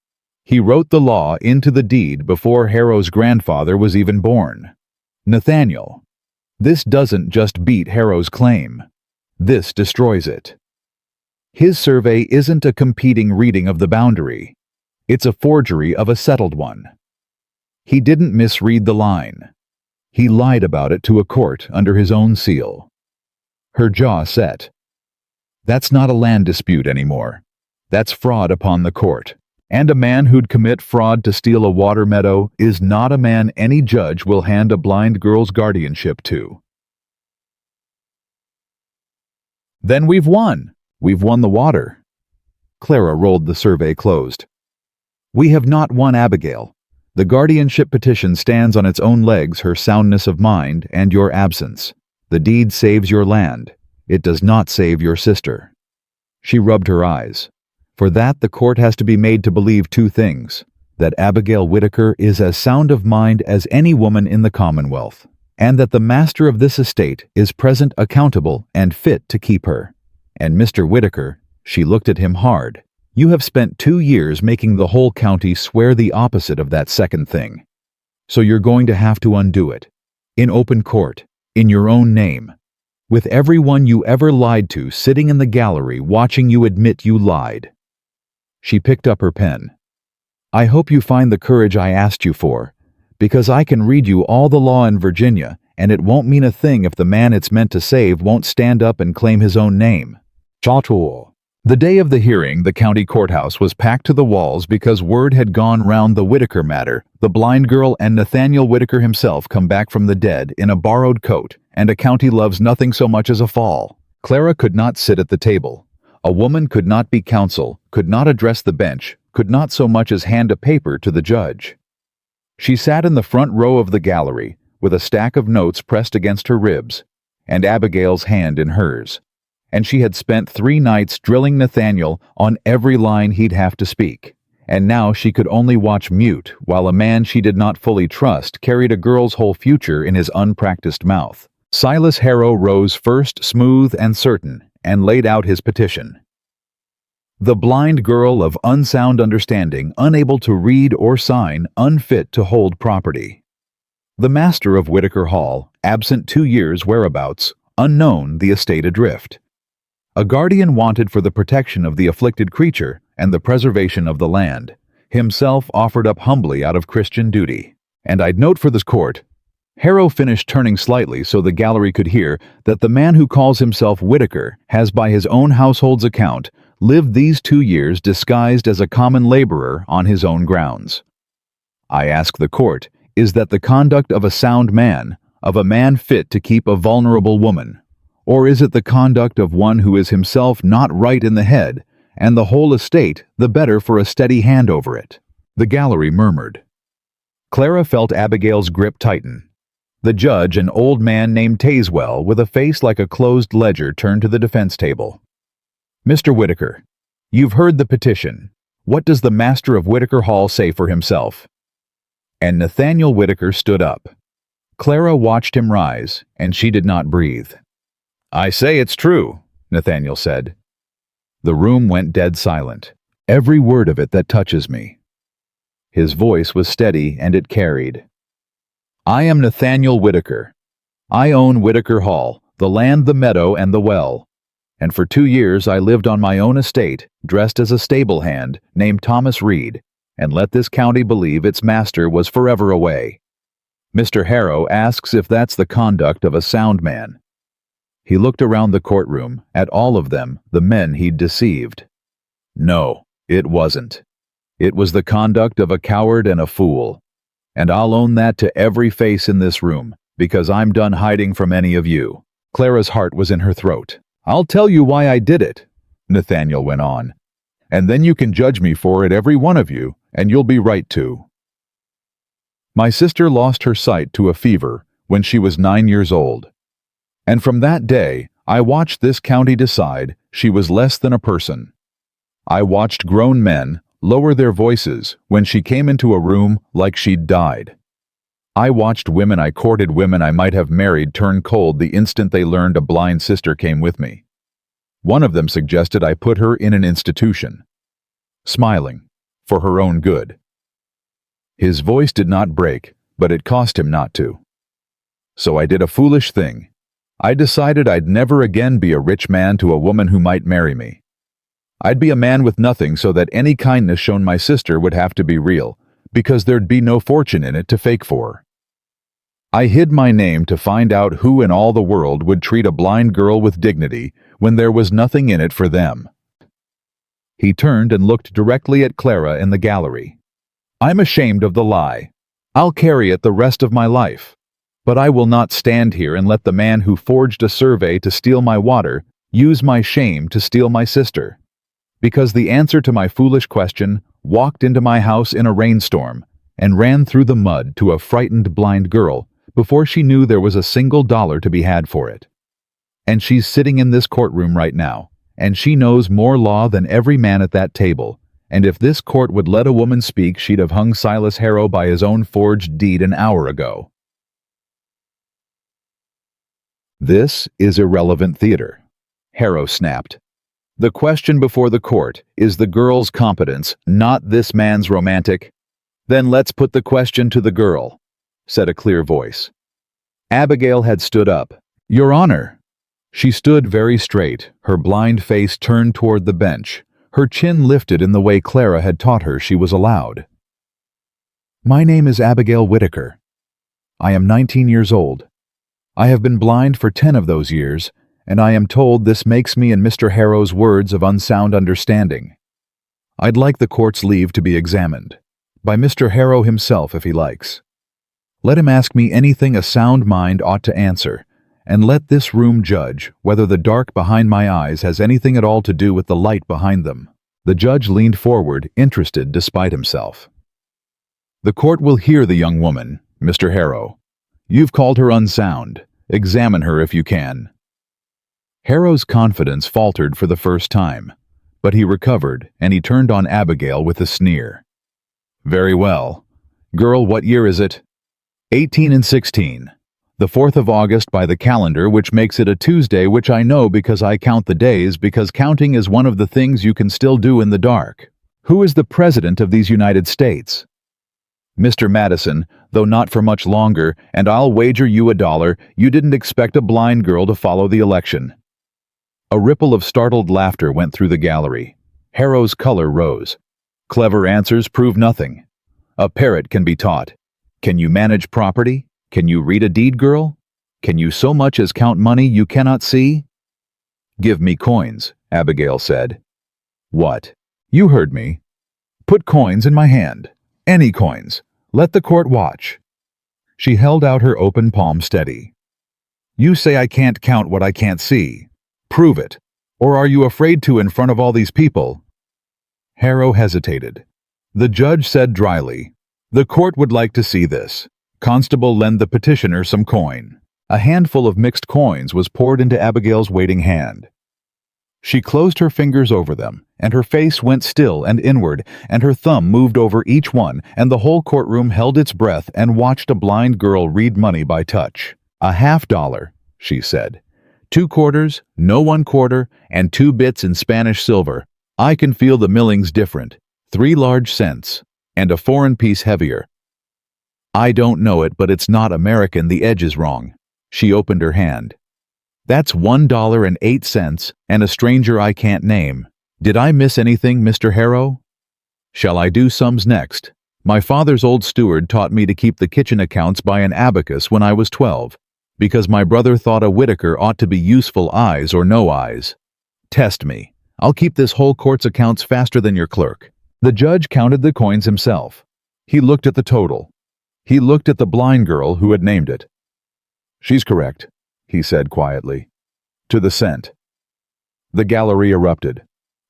A: He wrote the law into the deed before Harrow's grandfather was even born. Nathaniel, this doesn't just beat Harrow's claim. This destroys it. His survey isn't a competing reading of the boundary. It's a forgery of a settled one. He didn't misread the line. He lied about it to a court under his own seal. Her jaw set. That's not a land dispute anymore. That's fraud upon the court. And a man who'd commit fraud to steal a water meadow is not a man any judge will hand a blind girl's guardianship to. "Then we've won. We've won the water." Clara rolled the survey closed. "We have not won Abigail. The guardianship petition stands on its own legs, her soundness of mind and your absence. The deed saves your land. It does not save your sister." She rubbed her eyes. For that, the court has to be made to believe 2 things: that Abigail Whitaker is as sound of mind as any woman in the Commonwealth, and that the master of this estate is present, accountable, and fit to keep her. And Mr. Whitaker, she looked at him hard, you have spent 2 years making the whole county swear the opposite of that second thing. So you're going to have to undo it. In open court, in your own name, with everyone you ever lied to sitting in the gallery watching you admit you lied. She picked up her pen. "I hope you find the courage I asked you for, because I can read you all the law in Virginia, and it won't mean a thing if the man it's meant to save won't stand up and claim his own name." Chatul. The day of the hearing, the county courthouse was packed to the walls because word had gone round the Whitaker matter, the blind girl and Nathaniel Whitaker himself come back from the dead in a borrowed coat, and a county loves nothing so much as a fall. Clara could not sit at the table. A woman could not be counsel, could not address the bench, could not so much as hand a paper to the judge. She sat in the front row of the gallery, with a stack of notes pressed against her ribs, and Abigail's hand in hers. And she had spent 3 nights drilling Nathaniel on every line he'd have to speak, and now she could only watch mute while a man she did not fully trust carried a girl's whole future in his unpracticed mouth. Silas Harrow rose first, smooth and certain, and laid out his petition. The blind girl of unsound understanding, unable to read or sign, unfit to hold property. The master of Whitaker Hall, absent 2 years whereabouts, unknown, the estate adrift. A guardian wanted for the protection of the afflicted creature and the preservation of the land, himself offered up humbly out of Christian duty. And I'd note for this court, Harrow finished turning slightly so the gallery could hear, that the man who calls himself Whitaker has by his own household's account lived these 2 years disguised as a common laborer on his own grounds. I ask the court, is that the conduct of a sound man, of a man fit to keep a vulnerable woman? Or is it the conduct of one who is himself not right in the head, and the whole estate the better for a steady hand over it? The gallery murmured. Clara felt Abigail's grip tighten. The judge, an old man named Tazewell, with a face like a closed ledger, turned to the defense table. Mr. Whitaker, you've heard the petition. What does the master of Whitaker Hall say for himself? And Nathaniel Whitaker stood up. Clara watched him rise, and she did not breathe. I say it's true, Nathaniel said. The room went dead silent. Every word of it that touches me. His voice was steady, and it carried. I am Nathaniel Whitaker. I own Whitaker Hall, the land, the meadow, and the well. And for 2 years I lived on my own estate, dressed as a stable hand, named Thomas Reed, and let this county believe its master was forever away. Mr. Harrow asks if that's the conduct of a sound man. He looked around the courtroom, at all of them, the men he'd deceived. No, it wasn't. It was the conduct of a coward and a fool. And I'll own that to every face in this room, because I'm done hiding from any of you. Clara's heart was in her throat. I'll tell you why I did it, Nathaniel went on. And then you can judge me for it, every one of you, and you'll be right too. My sister lost her sight to a fever when she was 9 years old. And from that day, I watched this county decide she was less than a person. I watched grown men lower their voices when she came into a room like she'd died. I watched women I courted, women I might have married, turn cold the instant they learned a blind sister came with me. One of them suggested I put her in an institution. Smiling, for her own good. His voice did not break, but it cost him not to. So I did a foolish thing. I decided I'd never again be a rich man to a woman who might marry me. I'd be a man with nothing so that any kindness shown my sister would have to be real, because there'd be no fortune in it to fake for. I hid my name to find out who in all the world would treat a blind girl with dignity when there was nothing in it for them. He turned and looked directly at Clara in the gallery. I'm ashamed of the lie. I'll carry it the rest of my life. But I will not stand here and let the man who forged a survey to steal my water use my shame to steal my sister. Because the answer to my foolish question walked into my house in a rainstorm and ran through the mud to a frightened blind girl before she knew there was a single dollar to be had for it. And she's sitting in this courtroom right now, and she knows more law than every man at that table, and if this court would let a woman speak, she'd have hung Silas Harrow by his own forged deed an hour ago. This is irrelevant theater, Harrow snapped. The question before the court is the girl's competence, not this man's romantic. Then let's put the question to the girl, said a clear voice. Abigail had stood up. Your Honor. She stood very straight, her blind face turned toward the bench, her chin lifted in the way Clara had taught her she was allowed. My name is Abigail Whitaker. I am 19 years old. I have been blind for 10 of those years, and I am told this makes me in Mr. Harrow's words of unsound understanding. I'd like the court's leave to be examined, by Mr. Harrow himself if he likes. Let him ask me anything a sound mind ought to answer, and let this room judge whether the dark behind my eyes has anything at all to do with the light behind them. The judge leaned forward, interested despite himself. The court will hear the young woman, Mr. Harrow. You've called her unsound. Examine her if you can. Harrow's confidence faltered for the first time. But he recovered, and he turned on Abigail with a sneer. "Very well. Girl, what year is it?" 18 and 16. The 4th of August by the calendar, which makes it a Tuesday, which I know because I count the days, because counting is one of the things you can still do in the dark. Who is the President of these United States? Mr. Madison, though not for much longer, and I'll wager you $1, you didn't expect a blind girl to follow the election. A ripple of startled laughter went through the gallery. Harrow's color rose. Clever answers prove nothing. A parrot can be taught. Can you manage property? Can you read a deed, girl? Can you so much as count money you cannot see? Give me coins, Abigail said. What? You heard me. Put coins in my hand. Any coins. Let the court watch. She held out her open palm steady. You say I can't count what I can't see. Prove it. Or are you afraid to in front of all these people? Harrow hesitated. The judge said dryly, "The court would like to see this. Constable, lend the petitioner some coin." A handful of mixed coins was poured into Abigail's waiting hand. She closed her fingers over them, and her face went still and inward, and her thumb moved over each one, and the whole courtroom held its breath and watched a blind girl read money by touch. "A $50, she said. 2 quarters, no 1 quarter, and 2 bits in Spanish silver. I can feel the millings different. 3 large cents, and a foreign piece heavier. I don't know it, but it's not American, the edge is wrong." She opened her hand. "That's $1.08, and a stranger I can't name. Did I miss anything, Mr. Harrow? Shall I do sums next? My father's old steward taught me to keep the kitchen accounts by an abacus when I was 12, because my brother thought a Whitaker ought to be useful eyes or no eyes. Test me. I'll keep this whole court's accounts faster than your clerk." The judge counted the coins himself. He looked at the total. He looked at the blind girl who had named it. "She's correct," he said quietly. "To the cent." The gallery erupted,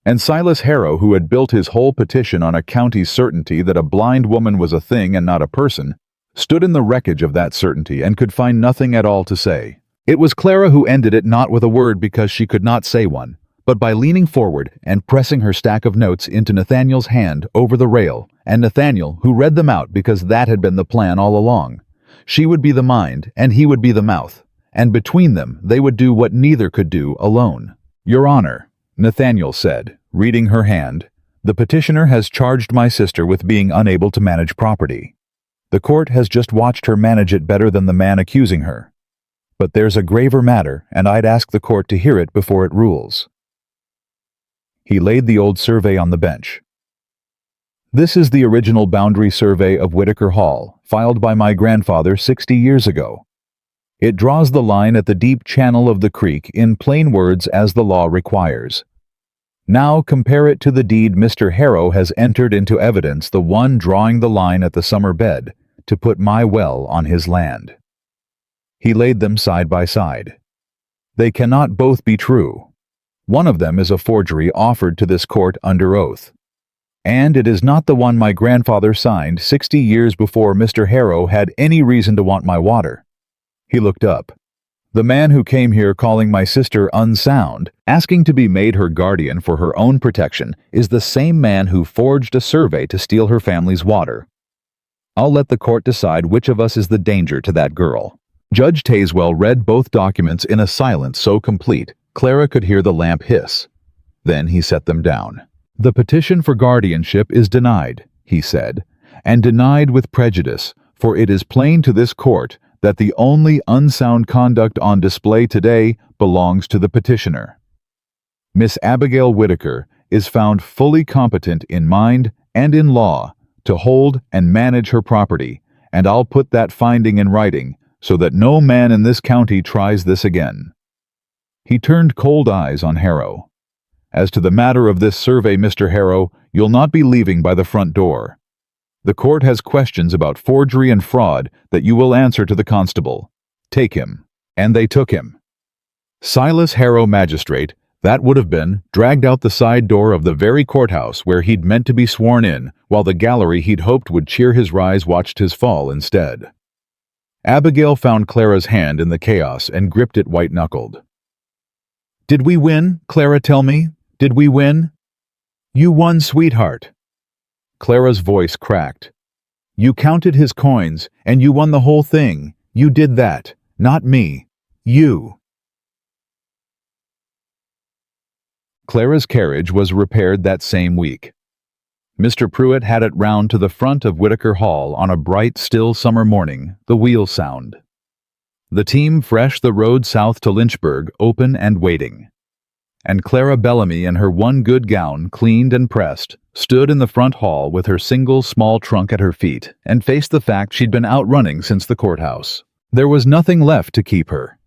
A: and Silas Harrow, who had built his whole petition on a county's certainty that a blind woman was a thing and not a person, stood in the wreckage of that certainty and could find nothing at all to say. It was Clara who ended it, not with a word because she could not say one, but by leaning forward and pressing her stack of notes into Nathaniel's hand over the rail, and Nathaniel, who read them out because that had been the plan all along. She would be the mind, and he would be the mouth, and between them they would do what neither could do alone. "Your Honor," Nathaniel said, reading her hand, "the petitioner has charged my sister with being unable to manage property. The court has just watched her manage it better than the man accusing her. But there's a graver matter, and I'd ask the court to hear it before it rules." He laid the old survey on the bench. "This is the original boundary survey of Whitaker Hall, filed by my grandfather 60 years ago. It draws the line at the deep channel of the creek in plain words as the law requires. Now compare it to the deed Mr. Harrow has entered into evidence, the one drawing the line at the summer bed, to put my well on his land." He laid them side by side. "They cannot both be true. One of them is a forgery offered to this court under oath. And it is not the one my grandfather signed 60 years before Mr. Harrow had any reason to want my water." He looked up. "The man who came here calling my sister unsound, asking to be made her guardian for her own protection, is the same man who forged a survey to steal her family's water. I'll let the court decide which of us is the danger to that girl." Judge Tazewell read both documents in a silence so complete, Clara could hear the lamp hiss. Then he set them down. "The petition for guardianship is denied," he said, "and denied with prejudice, for it is plain to this court that the only unsound conduct on display today belongs to the petitioner. Miss Abigail Whitaker is found fully competent in mind and in law to hold and manage her property, and I'll put that finding in writing so that no man in this county tries this again." He turned cold eyes on Harrow. "As to the matter of this survey, Mr. Harrow, you'll not be leaving by the front door. The court has questions about forgery and fraud that you will answer to the constable. Take him." And they took him. Silas Harrow, magistrate, that would have been, dragged out the side door of the very courthouse where he'd meant to be sworn in, while the gallery he'd hoped would cheer his rise watched his fall instead. Abigail found Clara's hand in the chaos and gripped it white-knuckled. "Did we win, Clara, tell me? Did we win?" You won, sweetheart. Clara's voice cracked. You counted his coins, and you won the whole thing. You did that, not me. You. Clara's carriage was repaired that same week. Mr. Pruitt had it round to the front of Whitaker Hall on a bright, still summer morning, the wheel sound. The team fresh the road south to Lynchburg, open and waiting. And Clara Bellamy in her one good gown, cleaned and pressed, stood in the front hall with her single small trunk at her feet and faced the fact she'd been out running since the courthouse. There was nothing left to keep her.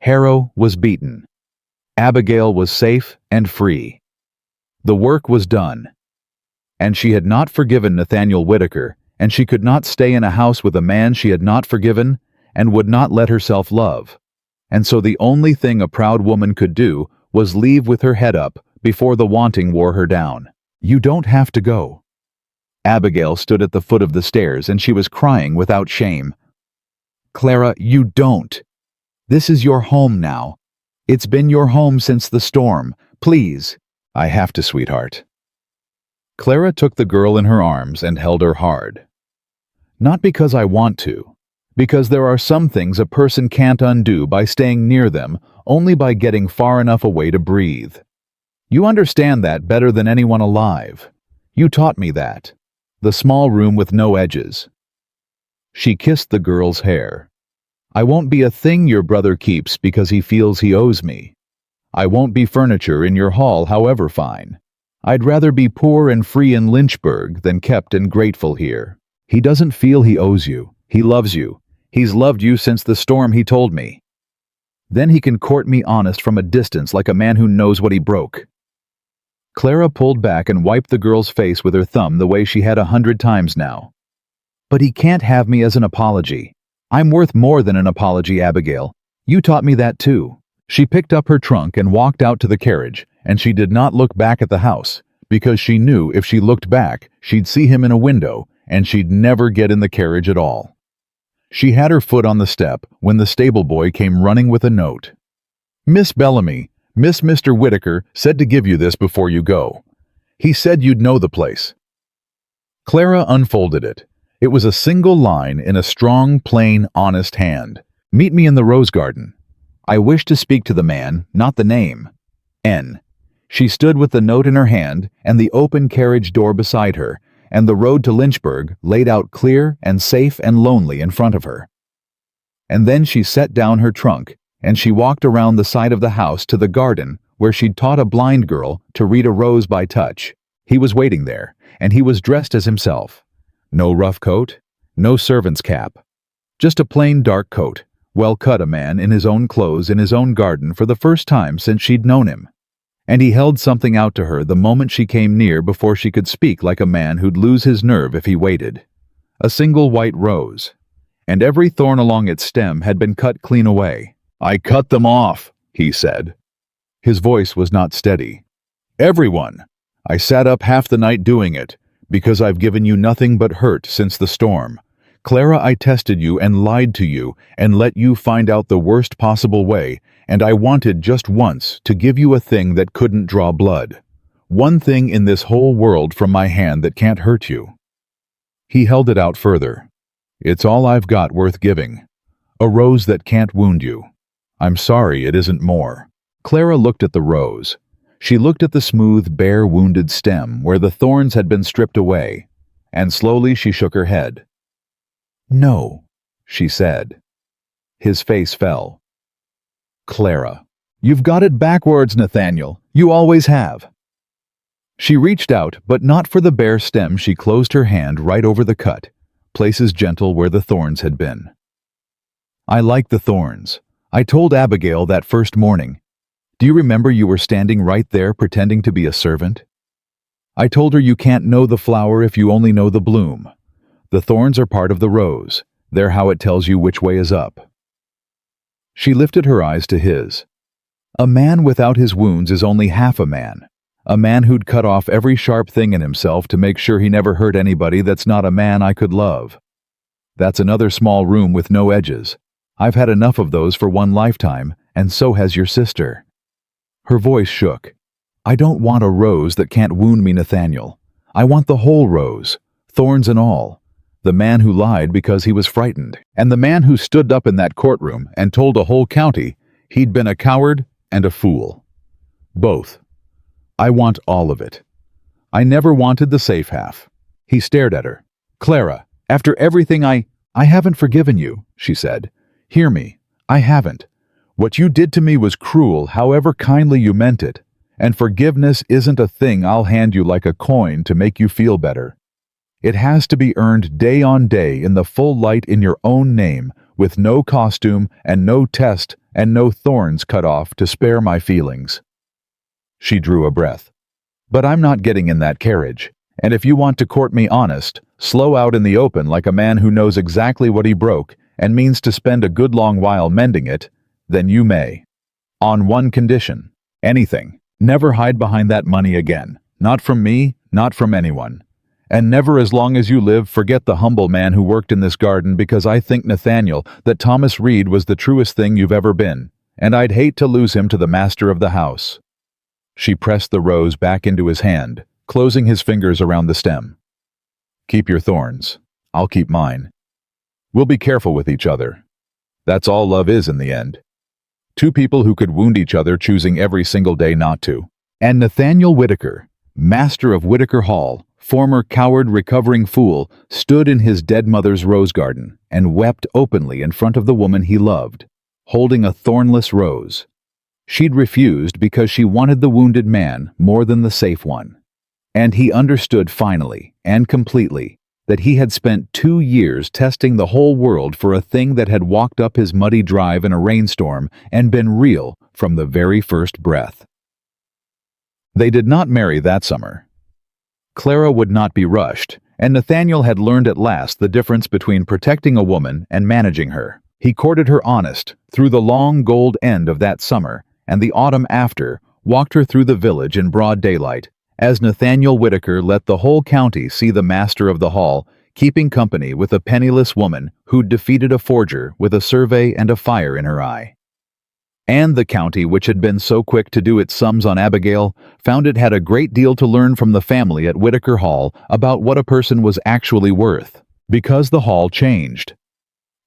A: Harrow was beaten. Abigail was safe and free. The work was done. And she had not forgiven Nathaniel Whitaker, and she could not stay in a house with a man she had not forgiven and would not let herself love. And so the only thing a proud woman could do was leave with her head up before the wanting wore her down. You don't have to go. Abigail stood at the foot of the stairs and she was crying without shame. Clara, you don't. This is your home now. It's been your home since the storm. Please. I have to, sweetheart. Clara took the girl in her arms and held her hard. Not because I want to, because there are some things a person can't undo by staying near them, only by getting far enough away to breathe. You understand that better than anyone alive. You taught me that. The small room with no edges. She kissed the girl's hair. I won't be a thing your brother keeps because he feels he owes me. I won't be furniture in your hall, however fine. I'd rather be poor and free in Lynchburg than kept and grateful here. He doesn't feel he owes you. He loves you. He's loved you since the storm, he told me. Then he can court me honest from a distance like a man who knows what he broke. Clara pulled back and wiped the girl's face with her thumb the way she had 100 times now. But he can't have me as an apology. I'm worth more than an apology, Abigail. You taught me that too. She picked up her trunk and walked out to the carriage, and she did not look back at the house, because she knew if she looked back, she'd see him in a window, and she'd never get in the carriage at all. She had her foot on the step when the stable boy came running with a note. Miss Bellamy, Mr. Whitaker said to give you this before you go. He said you'd know the place. Clara unfolded it. It was a single line in a strong, plain, honest hand. Meet me in the rose garden. I wish to speak to the man, not the name. N. She stood with the note in her hand and the open carriage door beside her, and the road to Lynchburg laid out clear and safe and lonely in front of her. And then she set down her trunk, and she walked around the side of the house to the garden where she'd taught a blind girl to read a rose by touch. He was waiting there, and he was dressed as himself. No rough coat, no servant's cap. Just a plain dark coat, well-cut, a man in his own clothes in his own garden for the first time since she'd known him. And he held something out to her the moment she came near before she could speak like a man who'd lose his nerve if he waited. A single white rose. And every thorn along its stem had been cut clean away. I cut them off, he said. His voice was not steady. Everyone. I sat up half the night doing it, because I've given you nothing but hurt since the storm. Clara, I tested you and lied to you and let you find out the worst possible way, and I wanted just once to give you a thing that couldn't draw blood. One thing in this whole world from my hand that can't hurt you. He held it out further. It's all I've got worth giving. A rose that can't wound you. I'm sorry it isn't more. Clara looked at the rose. She looked at the smooth, bare, wounded stem where the thorns had been stripped away, and slowly she shook her head. No, she said. His face fell. Clara, you've got it backwards, Nathaniel. You always have. She reached out, but not for the bare stem. She closed her hand right over the cut, places gentle where the thorns had been. I like the thorns. I told Abigail that first morning. Do you remember you were standing right there pretending to be a servant? I told her you can't know the flower if you only know the bloom. The thorns are part of the rose. They're how it tells you which way is up. She lifted her eyes to his. A man without his wounds is only half a man. A man who'd cut off every sharp thing in himself to make sure he never hurt anybody that's not a man I could love. That's another small room with no edges. I've had enough of those for one lifetime, and so has your sister. Her voice shook. I don't want a rose that can't wound me, Nathaniel. I want the whole rose, thorns and all. The man who lied because he was frightened, and the man who stood up in that courtroom and told a whole county he'd been a coward and a fool. Both. I want all of it. I never wanted the safe half. He stared at her. Clara, after everything I haven't forgiven you, she said. Hear me, I haven't. What you did to me was cruel, however kindly you meant it, and forgiveness isn't a thing I'll hand you like a coin to make you feel better. It has to be earned day on day in the full light in your own name, with no costume and no test and no thorns cut off to spare my feelings. She drew a breath. But I'm not getting in that carriage, and if you want to court me honest, slow out in the open like a man who knows exactly what he broke and means to spend a good long while mending it, then you may. On one condition. Anything. Never hide behind that money again. Not from me, not from anyone. And never as long as you live forget the humble man who worked in this garden, because I think, Nathaniel, that Thomas Reed was the truest thing you've ever been, and I'd hate to lose him to the master of the house. She pressed the rose back into his hand, closing his fingers around the stem. Keep your thorns. I'll keep mine. We'll be careful with each other. That's all love is in the end. Two people who could wound each other choosing every single day not to. And Nathaniel Whitaker, master of Whitaker Hall, former coward recovering fool, stood in his dead mother's rose garden and wept openly in front of the woman he loved, holding a thornless rose. She'd refused because she wanted the wounded man more than the safe one. And he understood finally and completely that he had spent 2 years testing the whole world for a thing that had walked up his muddy drive in a rainstorm and been real from the very first breath. They did not marry that summer. Clara would not be rushed, and Nathaniel had learned at last the difference between protecting a woman and managing her. He courted her honest through the long gold end of that summer, and the autumn after walked her through the village in broad daylight, as Nathaniel Whitaker let the whole county see the master of the hall keeping company with a penniless woman who'd defeated a forger with a survey and a fire in her eye. And the county, which had been so quick to do its sums on Abigail, found it had a great deal to learn from the family at Whitaker Hall about what a person was actually worth, because the hall changed.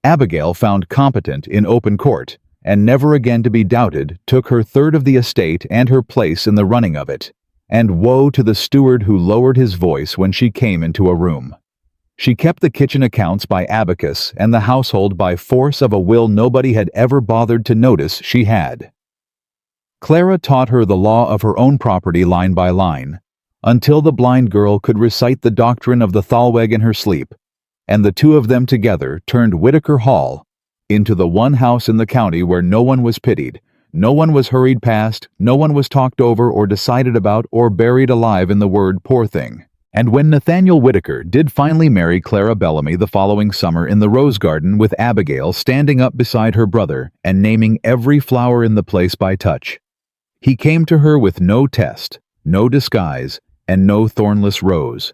A: Abigail, found competent in open court, and never again to be doubted, took her third of the estate and her place in the running of it, and woe to the steward who lowered his voice when she came into a room. She kept the kitchen accounts by abacus and the household by force of a will nobody had ever bothered to notice she had. Clara taught her the law of her own property line by line, until the blind girl could recite the doctrine of the Thalweg in her sleep, and the two of them together turned Whitaker Hall into the one house in the county where no one was pitied, no one was hurried past, no one was talked over or decided about or buried alive in the word poor thing. And when Nathaniel Whitaker did finally marry Clara Bellamy the following summer in the rose garden, with Abigail standing up beside her brother and naming every flower in the place by touch, he came to her with no test, no disguise, and no thornless rose.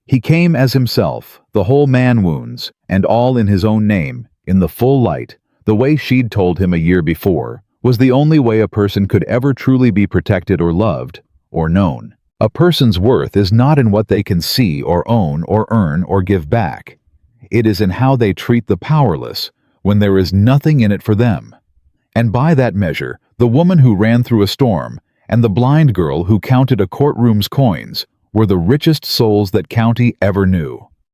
A: He came as himself, the whole man wounds, and all in his own name, in the full light. The way she'd told him a year before was the only way a person could ever truly be protected or loved or known. A person's worth is not in what they can see or own or earn or give back. It is in how they treat the powerless when there is nothing in it for them. And by that measure, the woman who ran through a storm and the blind girl who counted a courtroom's coins were the richest souls that county ever knew.